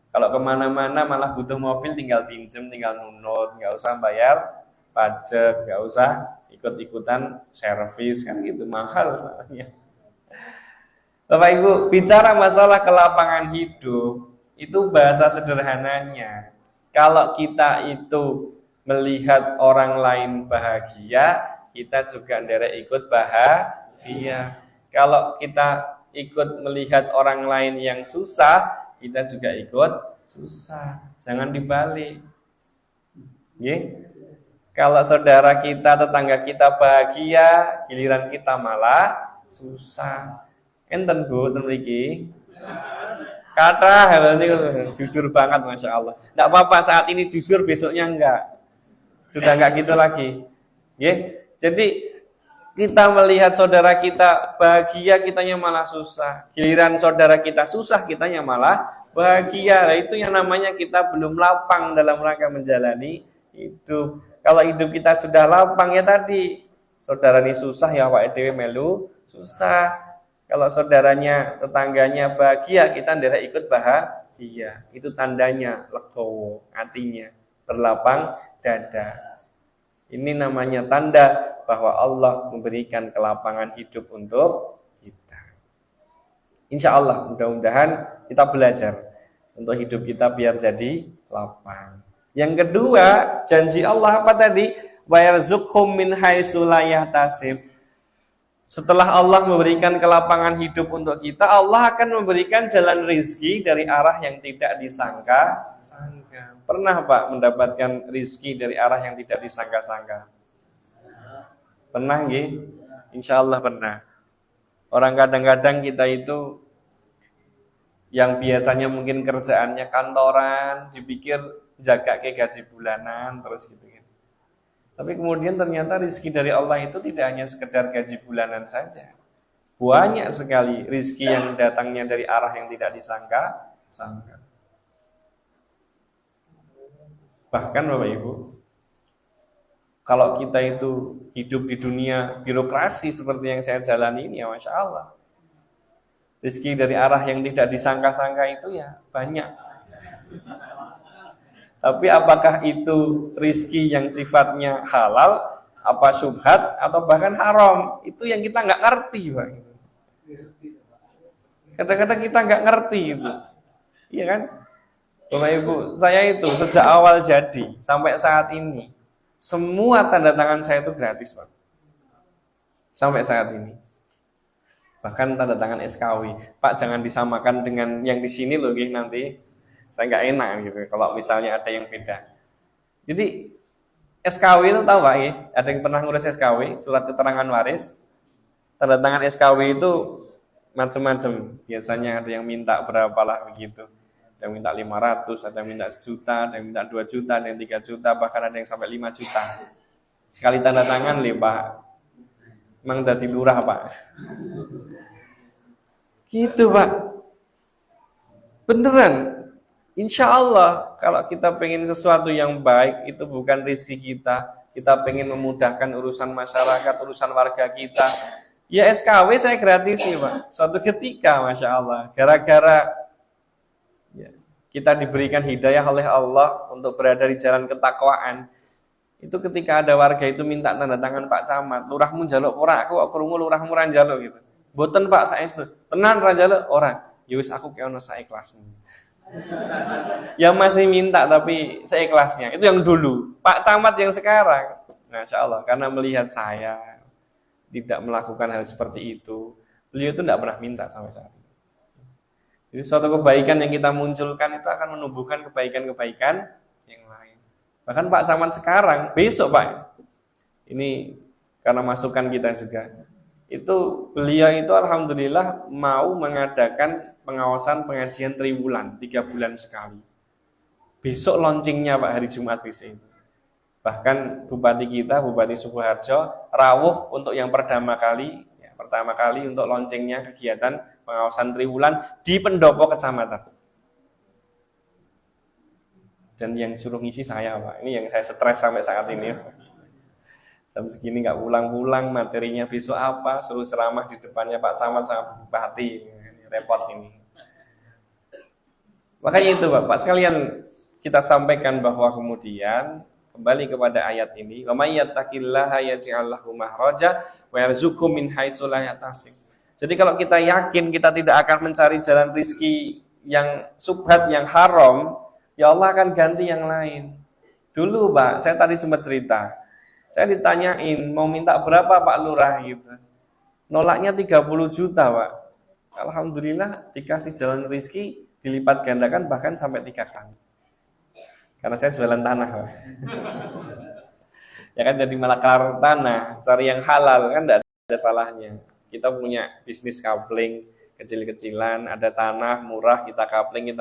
S2: Kalau kemana-mana malah butuh mobil tinggal pinjem, tinggal nunut, nggak usah bayar pajak, nggak usah ikut-ikutan servis kan gitu, mahal soalnya. Bapak Ibu, bicara masalah kelapangan hidup itu bahasa sederhananya. Kalau kita itu melihat orang lain bahagia, kita juga nderek ikut bahagia. Kalau kita ikut melihat orang lain yang susah, kita juga ikut susah. Jangan dibalik. Kalau saudara kita, tetangga kita bahagia, giliran kita malah susah. Enten Bu, mriki. Kata ini jujur banget, masya Allah. Tidak apa-apa saat ini jujur, besoknya enggak. Sudah enggak gitu lagi. Jadi kita melihat saudara kita bahagia, kitanya malah susah. Giliran saudara kita susah, kitanya malah bahagia. Nah, itu yang namanya kita belum lapang dalam rangka menjalani hidup. Kalau hidup kita sudah lapang ya tadi, saudara ini susah ya Pak EDW melu susah. Kalau saudaranya, tetangganya bahagia, kita nderek ikut bahagia. Itu tandanya legowo, hatinya berlapang dada. Ini namanya tanda bahwa Allah memberikan kelapangan hidup untuk kita. Insya Allah, mudah-mudahan kita belajar untuk hidup kita biar jadi lapang. Yang kedua, janji Allah apa tadi? Wa yarzuqhum min haitsu la yahtasib. Setelah Allah memberikan kelapangan hidup untuk kita, Allah akan memberikan jalan rizki dari arah yang tidak disangka-sangka. Pernah Pak mendapatkan rizki dari arah yang tidak disangka-sangka? Pernah nggih? Insya Allah pernah. Orang kadang-kadang kita itu yang biasanya mungkin kerjaannya kantoran, dipikir jaga ke gaji bulanan terus gitu. Tapi kemudian ternyata rizki dari Allah itu tidak hanya sekedar gaji bulanan saja. Banyak sekali rizki yang datangnya dari arah yang tidak disangka-sangka. Bahkan Bapak Ibu, Kalau kita itu hidup di dunia birokrasi seperti yang saya jalani ini, ya Masya Allah. Rezeki dari arah yang tidak disangka-sangka itu ya banyak. Tapi apakah itu rezeki yang sifatnya halal, apa syubhat, atau bahkan haram? Itu yang kita nggak ngerti, Pak. Kadang-kadang kita nggak ngerti itu. Iya kan? Bapak Ibu, saya itu sejak awal jadi sampai saat ini, semua tanda tangan saya itu gratis, Pak. Sampai saat ini. Bahkan tanda tangan SKW. Pak, jangan disamakan dengan yang di sini loh, nanti saya nggak enak gitu kalau misalnya ada yang beda. Jadi SKW itu tahu Pak, ada yang pernah ngurus SKW, surat keterangan waris. Tanda tangan SKW itu macam-macam. Biasanya ada yang minta berapa lah begitu. Ada yang minta 500, ada yang minta 1 juta, ada yang minta 2 juta, ada yang 3 juta, bahkan ada yang sampai 5 juta. Sekali tanda tangan Pak. Emang dari lurah Pak. Gitu Pak. Beneran. Insya Allah kalau kita pengen sesuatu yang baik, itu bukan rezeki kita. Kita pengen memudahkan urusan masyarakat, urusan warga kita. Ya SKW saya gratis nih Pak. Suatu ketika Masya Allah, gara-gara ya, kita diberikan hidayah oleh Allah untuk berada di jalan ketakwaan. Itu ketika ada warga itu minta tanda tangan Pak Camat, lurahmu njaluk ora, aku krungu lurahmu ora njaluk gitu. Mboten Pak, saestu. Tenan ra njaluk ora. Ya wis aku ki ono saikhlasmu. Yang masih minta tapi seikhlasnya. Itu yang dulu. Pak Camat yang sekarang, Masya Allah, karena melihat saya tidak melakukan hal seperti itu, beliau itu tidak pernah minta sampai saat ini. Jadi suatu kebaikan yang kita munculkan itu akan menumbuhkan kebaikan-kebaikan yang lain. Bahkan Pak Camat sekarang, besok Pak, ini karena masukan kita juga, itu beliau itu alhamdulillah mau mengadakan pengawasan pengajian triwulan 3 bulan sekali. Besok launchingnya Pak, hari Jumat besok itu. Bahkan Bupati kita, Bupati Sukoharjo, rawuh untuk yang pertama kali untuk launchingnya kegiatan pengawasan triwulan di pendopo kecamatan. Dan yang suruh ngisi saya Pak, ini yang saya stres sampai saat ini. Sampai segini nggak pulang-pulang, materinya besok apa, suruh ceramah di depannya Pak Camat sama Bupati, ini repot ini. Makanya itu Pak sekalian kita sampaikan bahwa kemudian kembali kepada ayat ini, wa may yattaqillaha yaj'al lahu makhraja wa yarzuqhu min haitsu la yahtasib. Jadi kalau kita yakin kita tidak akan mencari jalan rezeki yang subhat, yang haram, ya Allah akan ganti yang lain. Dulu Pak, saya tadi sempat cerita, saya ditanyain mau minta berapa Pak Lurah gitu. Nolaknya 30 juta Pak. Alhamdulillah dikasih jalan rezeki dilipat gandakan bahkan sampai 3 kali. Karena saya jualan tanah Pak. Ya kan jadi malah kelar tanah, cari yang halal kan tidak ada salahnya. Kita punya bisnis kabling kecil-kecilan, ada tanah murah kita kabling.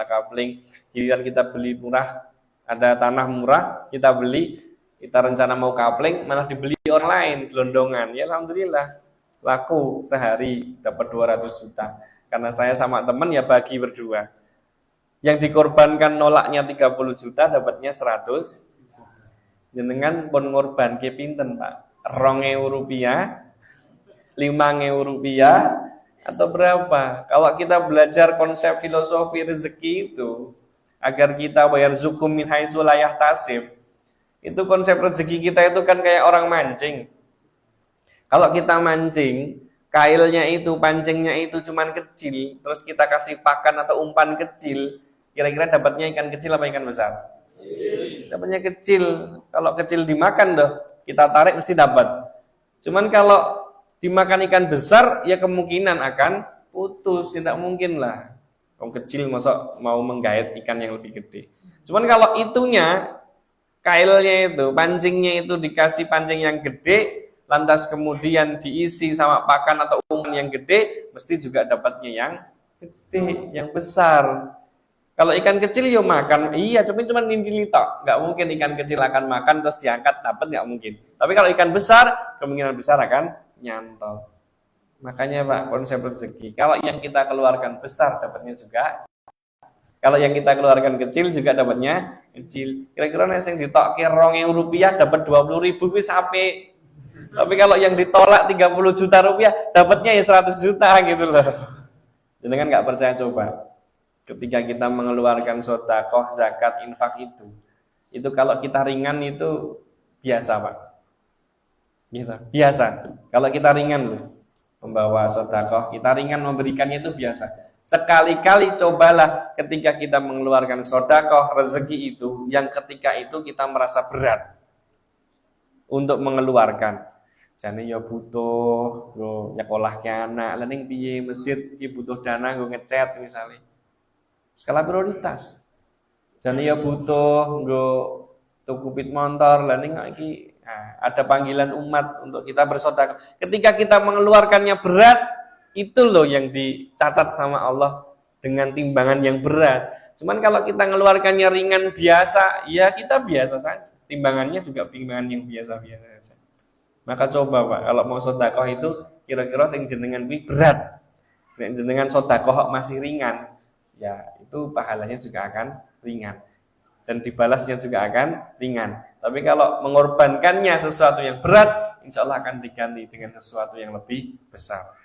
S2: Giliran kita beli murah, ada tanah murah kita beli, kita rencana mau kabling malah dibeli orang lain gelondongan. Ya alhamdulillah laku sehari dapat 200 juta. Karena saya sama teman ya bagi berdua. Yang dikorbankan nolaknya 30 juta dapatnya 100. Jenengan pun ngorban ke pinten Pak? 2.000 rupiah, 5.000 rupiah, atau berapa? Kalau kita belajar konsep filosofi rezeki itu, agar kita bayar zukum min haitsu la yahtasib, itu konsep rezeki kita itu kan kayak orang mancing. Kalau kita mancing, kailnya itu, pancingnya itu cuman kecil, terus kita kasih pakan atau umpan kecil, kira-kira dapatnya ikan kecil apa ikan besar? Dapatnya kecil. Kalau kecil dimakan kita tarik mesti dapat. Cuman kalau dimakan ikan besar, ya kemungkinan akan putus. Tidak mungkin lah. Kalau kecil masa mau menggait ikan yang lebih gede. Cuman kalau itunya, kailnya itu, pancingnya itu dikasih pancing yang gede, lantas kemudian diisi sama pakan atau umpan yang gede, mesti juga dapatnya yang gede, yang besar. Kalau ikan kecil yo makan, iya, cuma nindili tok. Nggak mungkin ikan kecil akan makan terus diangkat dapat, nggak mungkin. Tapi kalau ikan besar, kemungkinan besar akan nyantol. Makanya Pak, konsep rezeki, kalau yang kita keluarkan besar, dapatnya juga
S3: Kalau yang kita keluarkan kecil juga dapatnya kecil. Kira-kira nek sing ditokke 2.000 rupiah dapat 20.000 kuwi sampai. Tapi kalau yang ditolak 30 juta rupiah dapatnya ya 100 juta gitu loh. Jangan nggak percaya coba. Ketika kita mengeluarkan sedekah, zakat, infak itu kalau kita ringan itu biasa, Pak. Gitu. Biasa. Kalau kita ringan loh membawa sedekah, kita ringan memberikannya itu biasa. Sekali-kali cobalah ketika kita mengeluarkan sedekah rezeki itu yang ketika itu kita merasa berat untuk mengeluarkan. Jane ya butuh nggo nyekolahke anak, lha ning piye masjid iki butuh dana nggo ngecat misalnya. Skala prioritas. Jane ya butuh nggo tuku pit motor, lha ning iki ada panggilan umat untuk kita bersedekah. Ketika kita mengeluarkannya berat, itu loh yang dicatat sama Allah dengan timbangan yang berat. Cuman kalau kita mengeluarkannya ringan biasa, ya kita biasa saja. Timbangannya juga timbangan yang biasa-biasa saja. Maka coba Pak, kalau mau sedekah itu kira-kira sing jenengan kuwi berat. Nek jenengan sedekah masih ringan, ya itu pahalanya juga akan ringan. Dan dibalasnya juga akan ringan. Tapi kalau mengorbankannya sesuatu yang berat, insya Allah akan diganti dengan sesuatu yang lebih besar.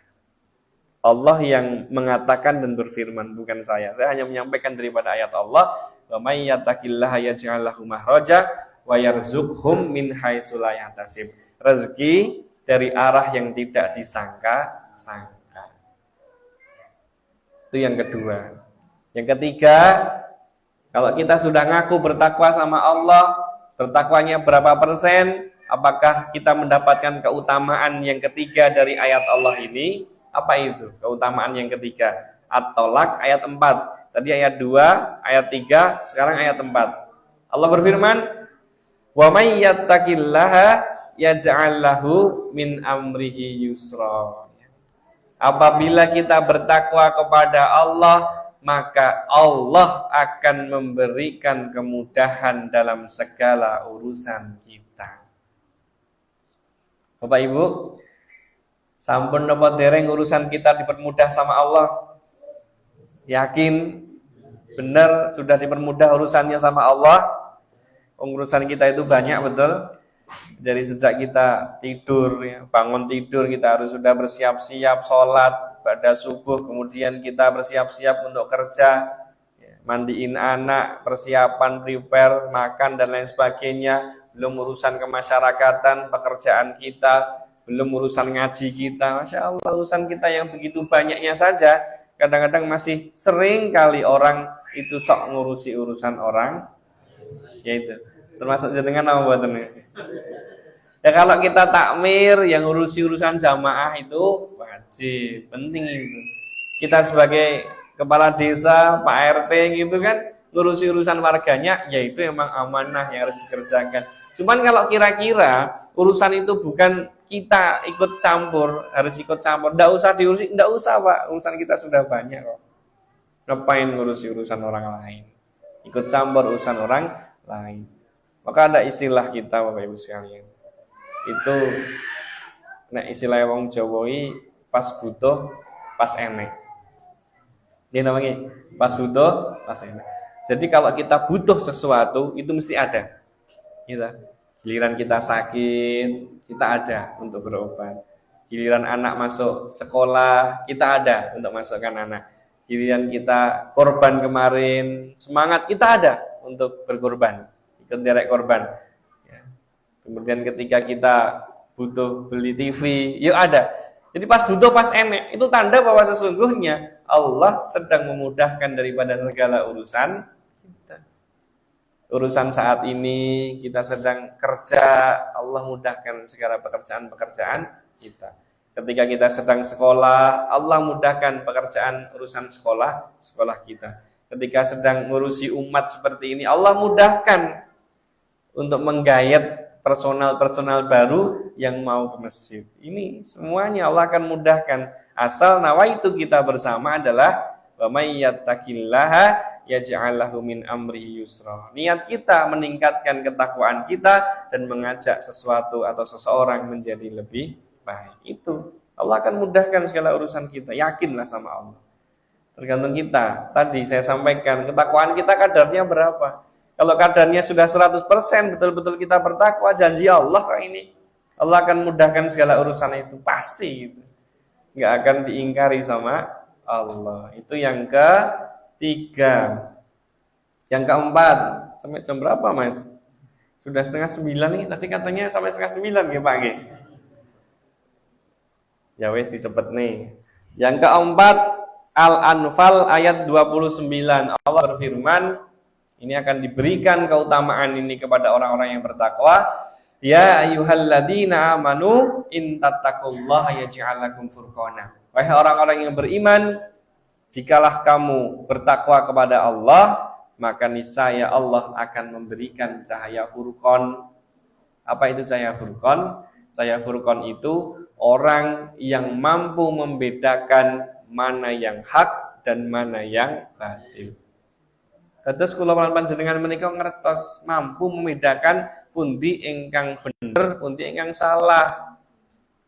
S3: Allah yang mengatakan dan berfirman, bukan saya. Saya hanya menyampaikan daripada ayat Allah, wa may yattaqillaha yaj'al lahu makhraja wa yarzuqhum min haitsu la yahtasib. Rezeki dari arah yang tidak disangka-sangka. Itu yang kedua. Yang ketiga, kalau kita sudah ngaku bertakwa sama Allah, bertakwanya berapa persen? Apakah kita mendapatkan keutamaan yang ketiga dari ayat Allah ini? Apa itu? Keutamaan yang ketiga. At-Tolak ayat 4. Tadi ayat 2, ayat 3, sekarang ayat 4. Allah berfirman, "Wa may yattaqillaha yaj'al lahu min amrihi yusra." Apabila kita bertakwa kepada Allah, maka Allah akan memberikan kemudahan dalam segala urusan kita. Bapak Ibu, sampun napa dereng urusan kita dipermudah sama Allah? Yakin? Benar sudah dipermudah urusannya sama Allah? Urusan kita itu banyak betul. Dari sejak kita tidur, ya, bangun tidur kita harus sudah bersiap-siap sholat pada subuh, kemudian kita bersiap-siap untuk kerja, ya, mandiin anak, persiapan, prepare, makan dan lain sebagainya. Belum urusan kemasyarakatan, pekerjaan kita, belum urusan ngaji kita. Masya Allah, urusan kita yang begitu banyaknya saja. Kadang-kadang masih sering kali orang itu sok ngurusi urusan orang. Yaitu termasuk jenengan apa buatannya? Ya kalau kita takmir yang ngurusi urusan jamaah itu wajib, penting itu. Kita sebagai kepala desa, Pak RT gitu kan, ngurusi urusan warganya, yaitu emang amanah yang harus dikerjakan. Cuman kalau kira-kira urusan itu bukan kita ikut campur, harus ikut campur, enggak usah diurusi, enggak usah Pak, urusan kita sudah banyak kok. Ngapain ngurusi urusan orang lain? Ikut campur urusan orang lain. Maka ada istilah kita Bapak Ibu sekalian. Itu nek istilah wong Jawa pas butuh, pas enek. Ini namanya pas butuh, pas enek. Jadi kalau kita butuh sesuatu itu mesti ada. Kita giliran kita sakit, kita ada untuk berobat. Giliran anak masuk sekolah, kita ada untuk masukkan anak. Giliran kita korban kemarin, semangat kita ada untuk berkorban, ikut derek korban. Ya. Kemudian ketika kita butuh beli TV, yuk ada. Jadi pas butuh, pas enek, itu tanda bahwa sesungguhnya Allah sedang memudahkan daripada segala urusan kita. Urusan saat ini kita sedang kerja, Allah mudahkan segala pekerjaan-pekerjaan kita. Ketika kita sedang sekolah, Allah mudahkan pekerjaan urusan sekolah kita. Ketika sedang ngurusi umat seperti ini, Allah mudahkan untuk menggayat personal baru yang mau ke masjid. Ini semuanya Allah akan mudahkan. Asal nawaitu kita bersama adalah wa may yattaqillaha yaj'al lahu min amrihi yusra. Niat kita meningkatkan ketakwaan kita dan mengajak sesuatu atau seseorang menjadi lebih baik. Itu Allah akan mudahkan segala urusan kita. Yakinlah sama Allah. Tergantung kita. Tadi saya sampaikan, ketakwaan kita kadarnya berapa? Kalau kadarnya sudah 100%, betul-betul kita bertakwa, janji Allah kok ini. Allah akan mudahkan segala urusan itu, pasti gitu. Nggak akan diingkari sama Allah. Itu yang ketiga. Yang keempat, sampai jam berapa Mas? Sudah 8:30 nih, tadi katanya sampai 8:30 ya Pak. Ya wes dicepet nih. Yang keempat, Al-Anfal ayat 29. Allah berfirman, ini akan diberikan keutamaan ini kepada orang-orang yang bertakwa. Ya ayyuhalladzina amanu in tattaqullaha yaj'al lakum furqana. Wahai orang-orang yang beriman, jikalah kamu bertakwa kepada Allah, maka niscaya Allah akan memberikan cahaya furqan. Apa itu cahaya furqan? Cahaya furqan itu orang yang mampu membedakan mana yang hak dan mana yang batil. Dados kula panjenengan menika ngertos mampu membedakan pundi ingkang bener, pundi ingkang salah.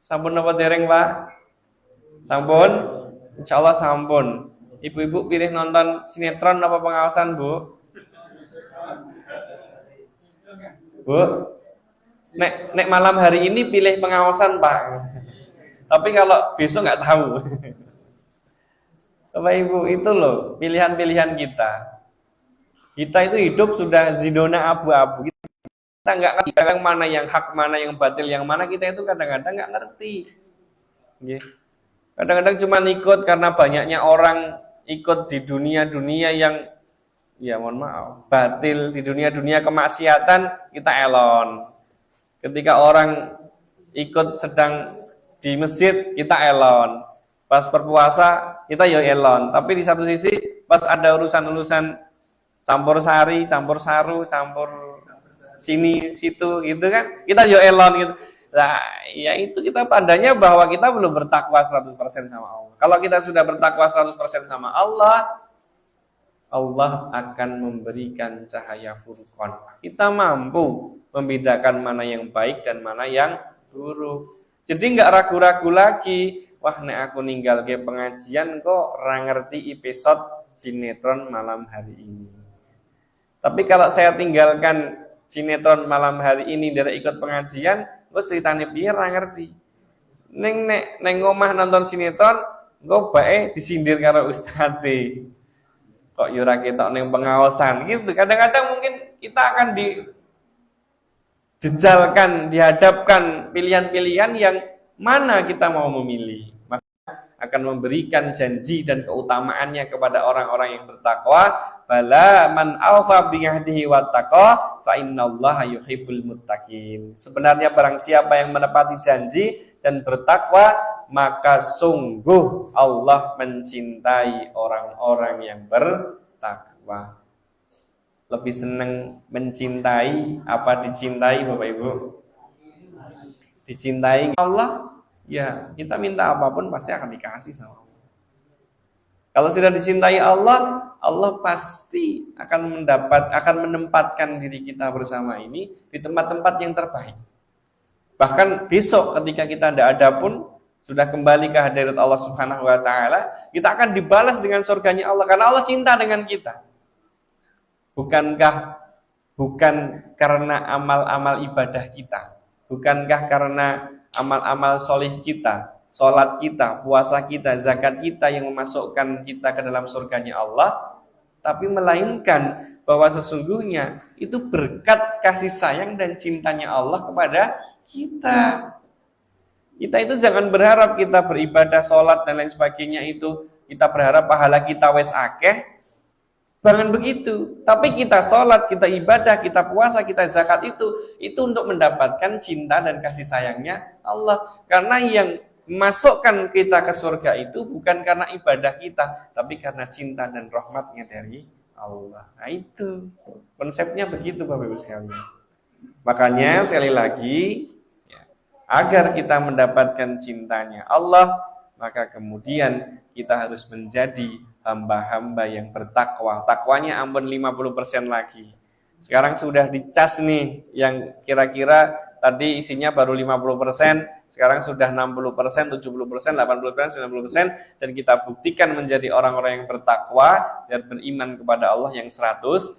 S3: Sampun napa dereng, Pak? Sampun? Insyaallah sampun. Ibu-ibu pilih nonton sinetron apa pengawasan, Bu? Bu? Nek malam hari ini pilih pengawasan, Pak. Tapi kalau besok nggak tahu. Bapak Ibu, itu loh pilihan-pilihan kita. Kita itu hidup sudah zidona abu-abu. Kita nggak ngerti yang mana yang hak, mana yang batil, yang mana kita itu kadang-kadang nggak ngerti. Kadang-kadang cuma ikut karena banyaknya orang ikut di dunia-dunia yang, ya mohon maaf, batil, di dunia-dunia kemaksiatan kita elon. Ketika orang ikut sedang di masjid kita elon. Pas berpuasa kita ya elon. Tapi di satu sisi pas ada urusan-urusan campur sari, campur saru, campur sini situ gitu kan, kita yo elon gitu. Nah, ya itu kita tandanya bahwa kita belum bertakwa 100% sama Allah. Kalau kita sudah bertakwa 100% sama Allah, Allah akan memberikan cahaya furqan. Kita mampu membedakan mana yang baik dan mana yang buruk. Jadi nggak ragu-ragu lagi, wah nek aku ninggal ke pengajian kok ora ngerti episode sinetron malam hari ini. Tapi kalau saya tinggalkan sinetron malam hari ini dari ikut pengajian, gue ceritanya piye ra ngerti. Neng omah nonton sinetron, gue bae disindir karo ustadz. Kok yo ra ketok ning pengawasan gitu. Kadang-kadang mungkin kita akan dijejalkan, dihadapkan pilihan-pilihan yang mana kita mau memilih. Akan memberikan janji dan keutamaannya kepada orang-orang yang bertakwa. Bala man awfa bi'ahdihi wattaqa fa innallaha yuhibbul muttaqin. Sebenarnya barang siapa yang menepati janji dan bertakwa, maka sungguh Allah mencintai orang-orang yang bertakwa. Lebih senang mencintai apa dicintai, Bapak Ibu? Dicintai Allah, ya kita minta apapun pasti akan dikasih sama Allah. Kalau sudah dicintai Allah, Allah pasti akan menempatkan diri kita bersama ini di tempat-tempat yang terbaik. Bahkan besok ketika kita tidak ada pun, sudah kembali ke hadirat Allah Subhanahu wa taala, kita akan dibalas dengan surganya Allah karena Allah cinta dengan kita. Bukan karena amal-amal ibadah kita, bukankah karena amal-amal soleh kita, sholat kita, puasa kita, zakat kita yang memasukkan kita ke dalam surganya Allah, tapi melainkan bahwa sesungguhnya itu berkat kasih sayang dan cintanya Allah kepada kita. Kita itu jangan berharap kita beribadah, sholat dan lain sebagainya itu kita berharap pahala kita wes akeh. Jangan begitu. Tapi kita sholat, kita ibadah, kita puasa, kita zakat itu untuk mendapatkan cinta dan kasih sayangnya Allah. Karena yang masukkan kita ke surga itu bukan karena ibadah kita, tapi karena cinta dan rahmatnya dari Allah. Nah itu konsepnya begitu Bapak Ibu sekalian. Makanya sekali lagi, ya, agar kita mendapatkan cintanya Allah, maka kemudian kita harus menjadi hamba-hamba yang bertakwa. Takwanya ampun 50% lagi. Sekarang sudah dicas nih yang kira-kira tadi isinya baru 50%, Sekarang sudah 60%, 70%, 80%, 90%, dan kita buktikan menjadi orang-orang yang bertakwa dan beriman kepada Allah yang 100%.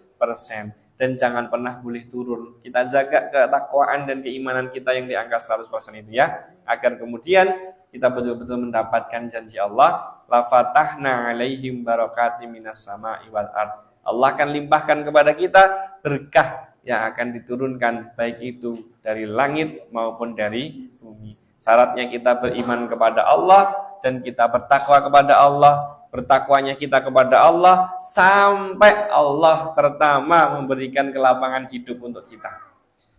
S3: Dan jangan pernah boleh turun. Kita jaga ketakwaan dan keimanan kita yang di angka 100% itu ya, agar kemudian kita betul-betul mendapatkan janji Allah, la fatahna alaihim barakatim minas sama'i wal ard. Allah akan limpahkan kepada kita berkah yang akan diturunkan baik itu dari langit maupun dari bumi. Syaratnya kita beriman kepada Allah dan kita bertakwa kepada Allah. Bertakwanya kita kepada Allah sampai Allah pertama memberikan kelapangan hidup untuk kita.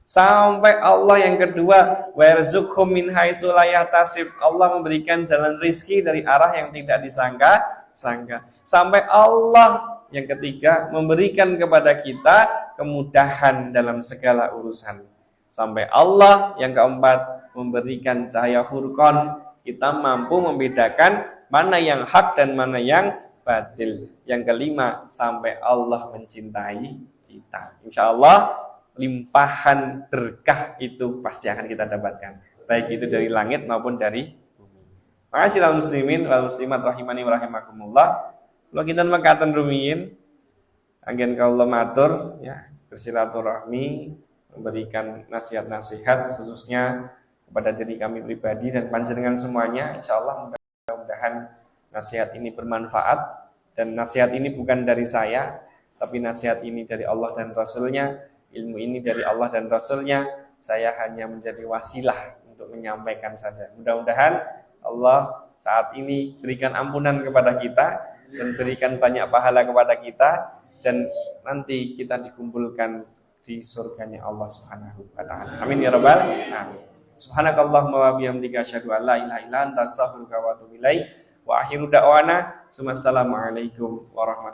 S3: Sampai Allah yang kedua, warzuqhum min haitsu la yahtasib. Allah memberikan jalan rizki dari arah yang tidak disangka-sangka. Sampai Allah yang ketiga memberikan kepada kita kemudahan dalam segala urusan. Sampai Allah yang keempat memberikan cahaya furqan. Kita mampu membedakan mana yang hak dan mana yang batil. Yang kelima, sampai Allah mencintai kita. Insya Allah limpahan berkah itu pasti akan kita dapatkan, baik itu dari langit maupun dari bumi. Makasih al muslimin wal muslimat rahimani wa rahimakumullah. Kalau kita mengatakan rumiyin, angin kaulah matur ya, bersilaturahmi, memberikan nasihat-nasihat khususnya kepada diri kami pribadi dan panjenengan semuanya. Insya Allah mudah-mudahan nasihat ini bermanfaat, dan nasihat ini bukan dari saya, tapi nasihat ini dari Allah dan Rasulnya, ilmu ini dari Allah dan Rasulnya. Saya hanya menjadi wasilah untuk menyampaikan saja. Mudah-mudahan Allah saat ini berikan ampunan kepada kita dan berikan banyak pahala kepada kita, dan nanti kita dikumpulkan di surganya Allah Subhanahu wa taala. Amin ya rabbal alamin. Subhanakallahumma wa bihamdika asyhadu an la ilaha illa anta astaghfiruka wa atubu ilaik. Wa akhiru da'wana, assalamualaikum warahmatullahi wabarakatuh.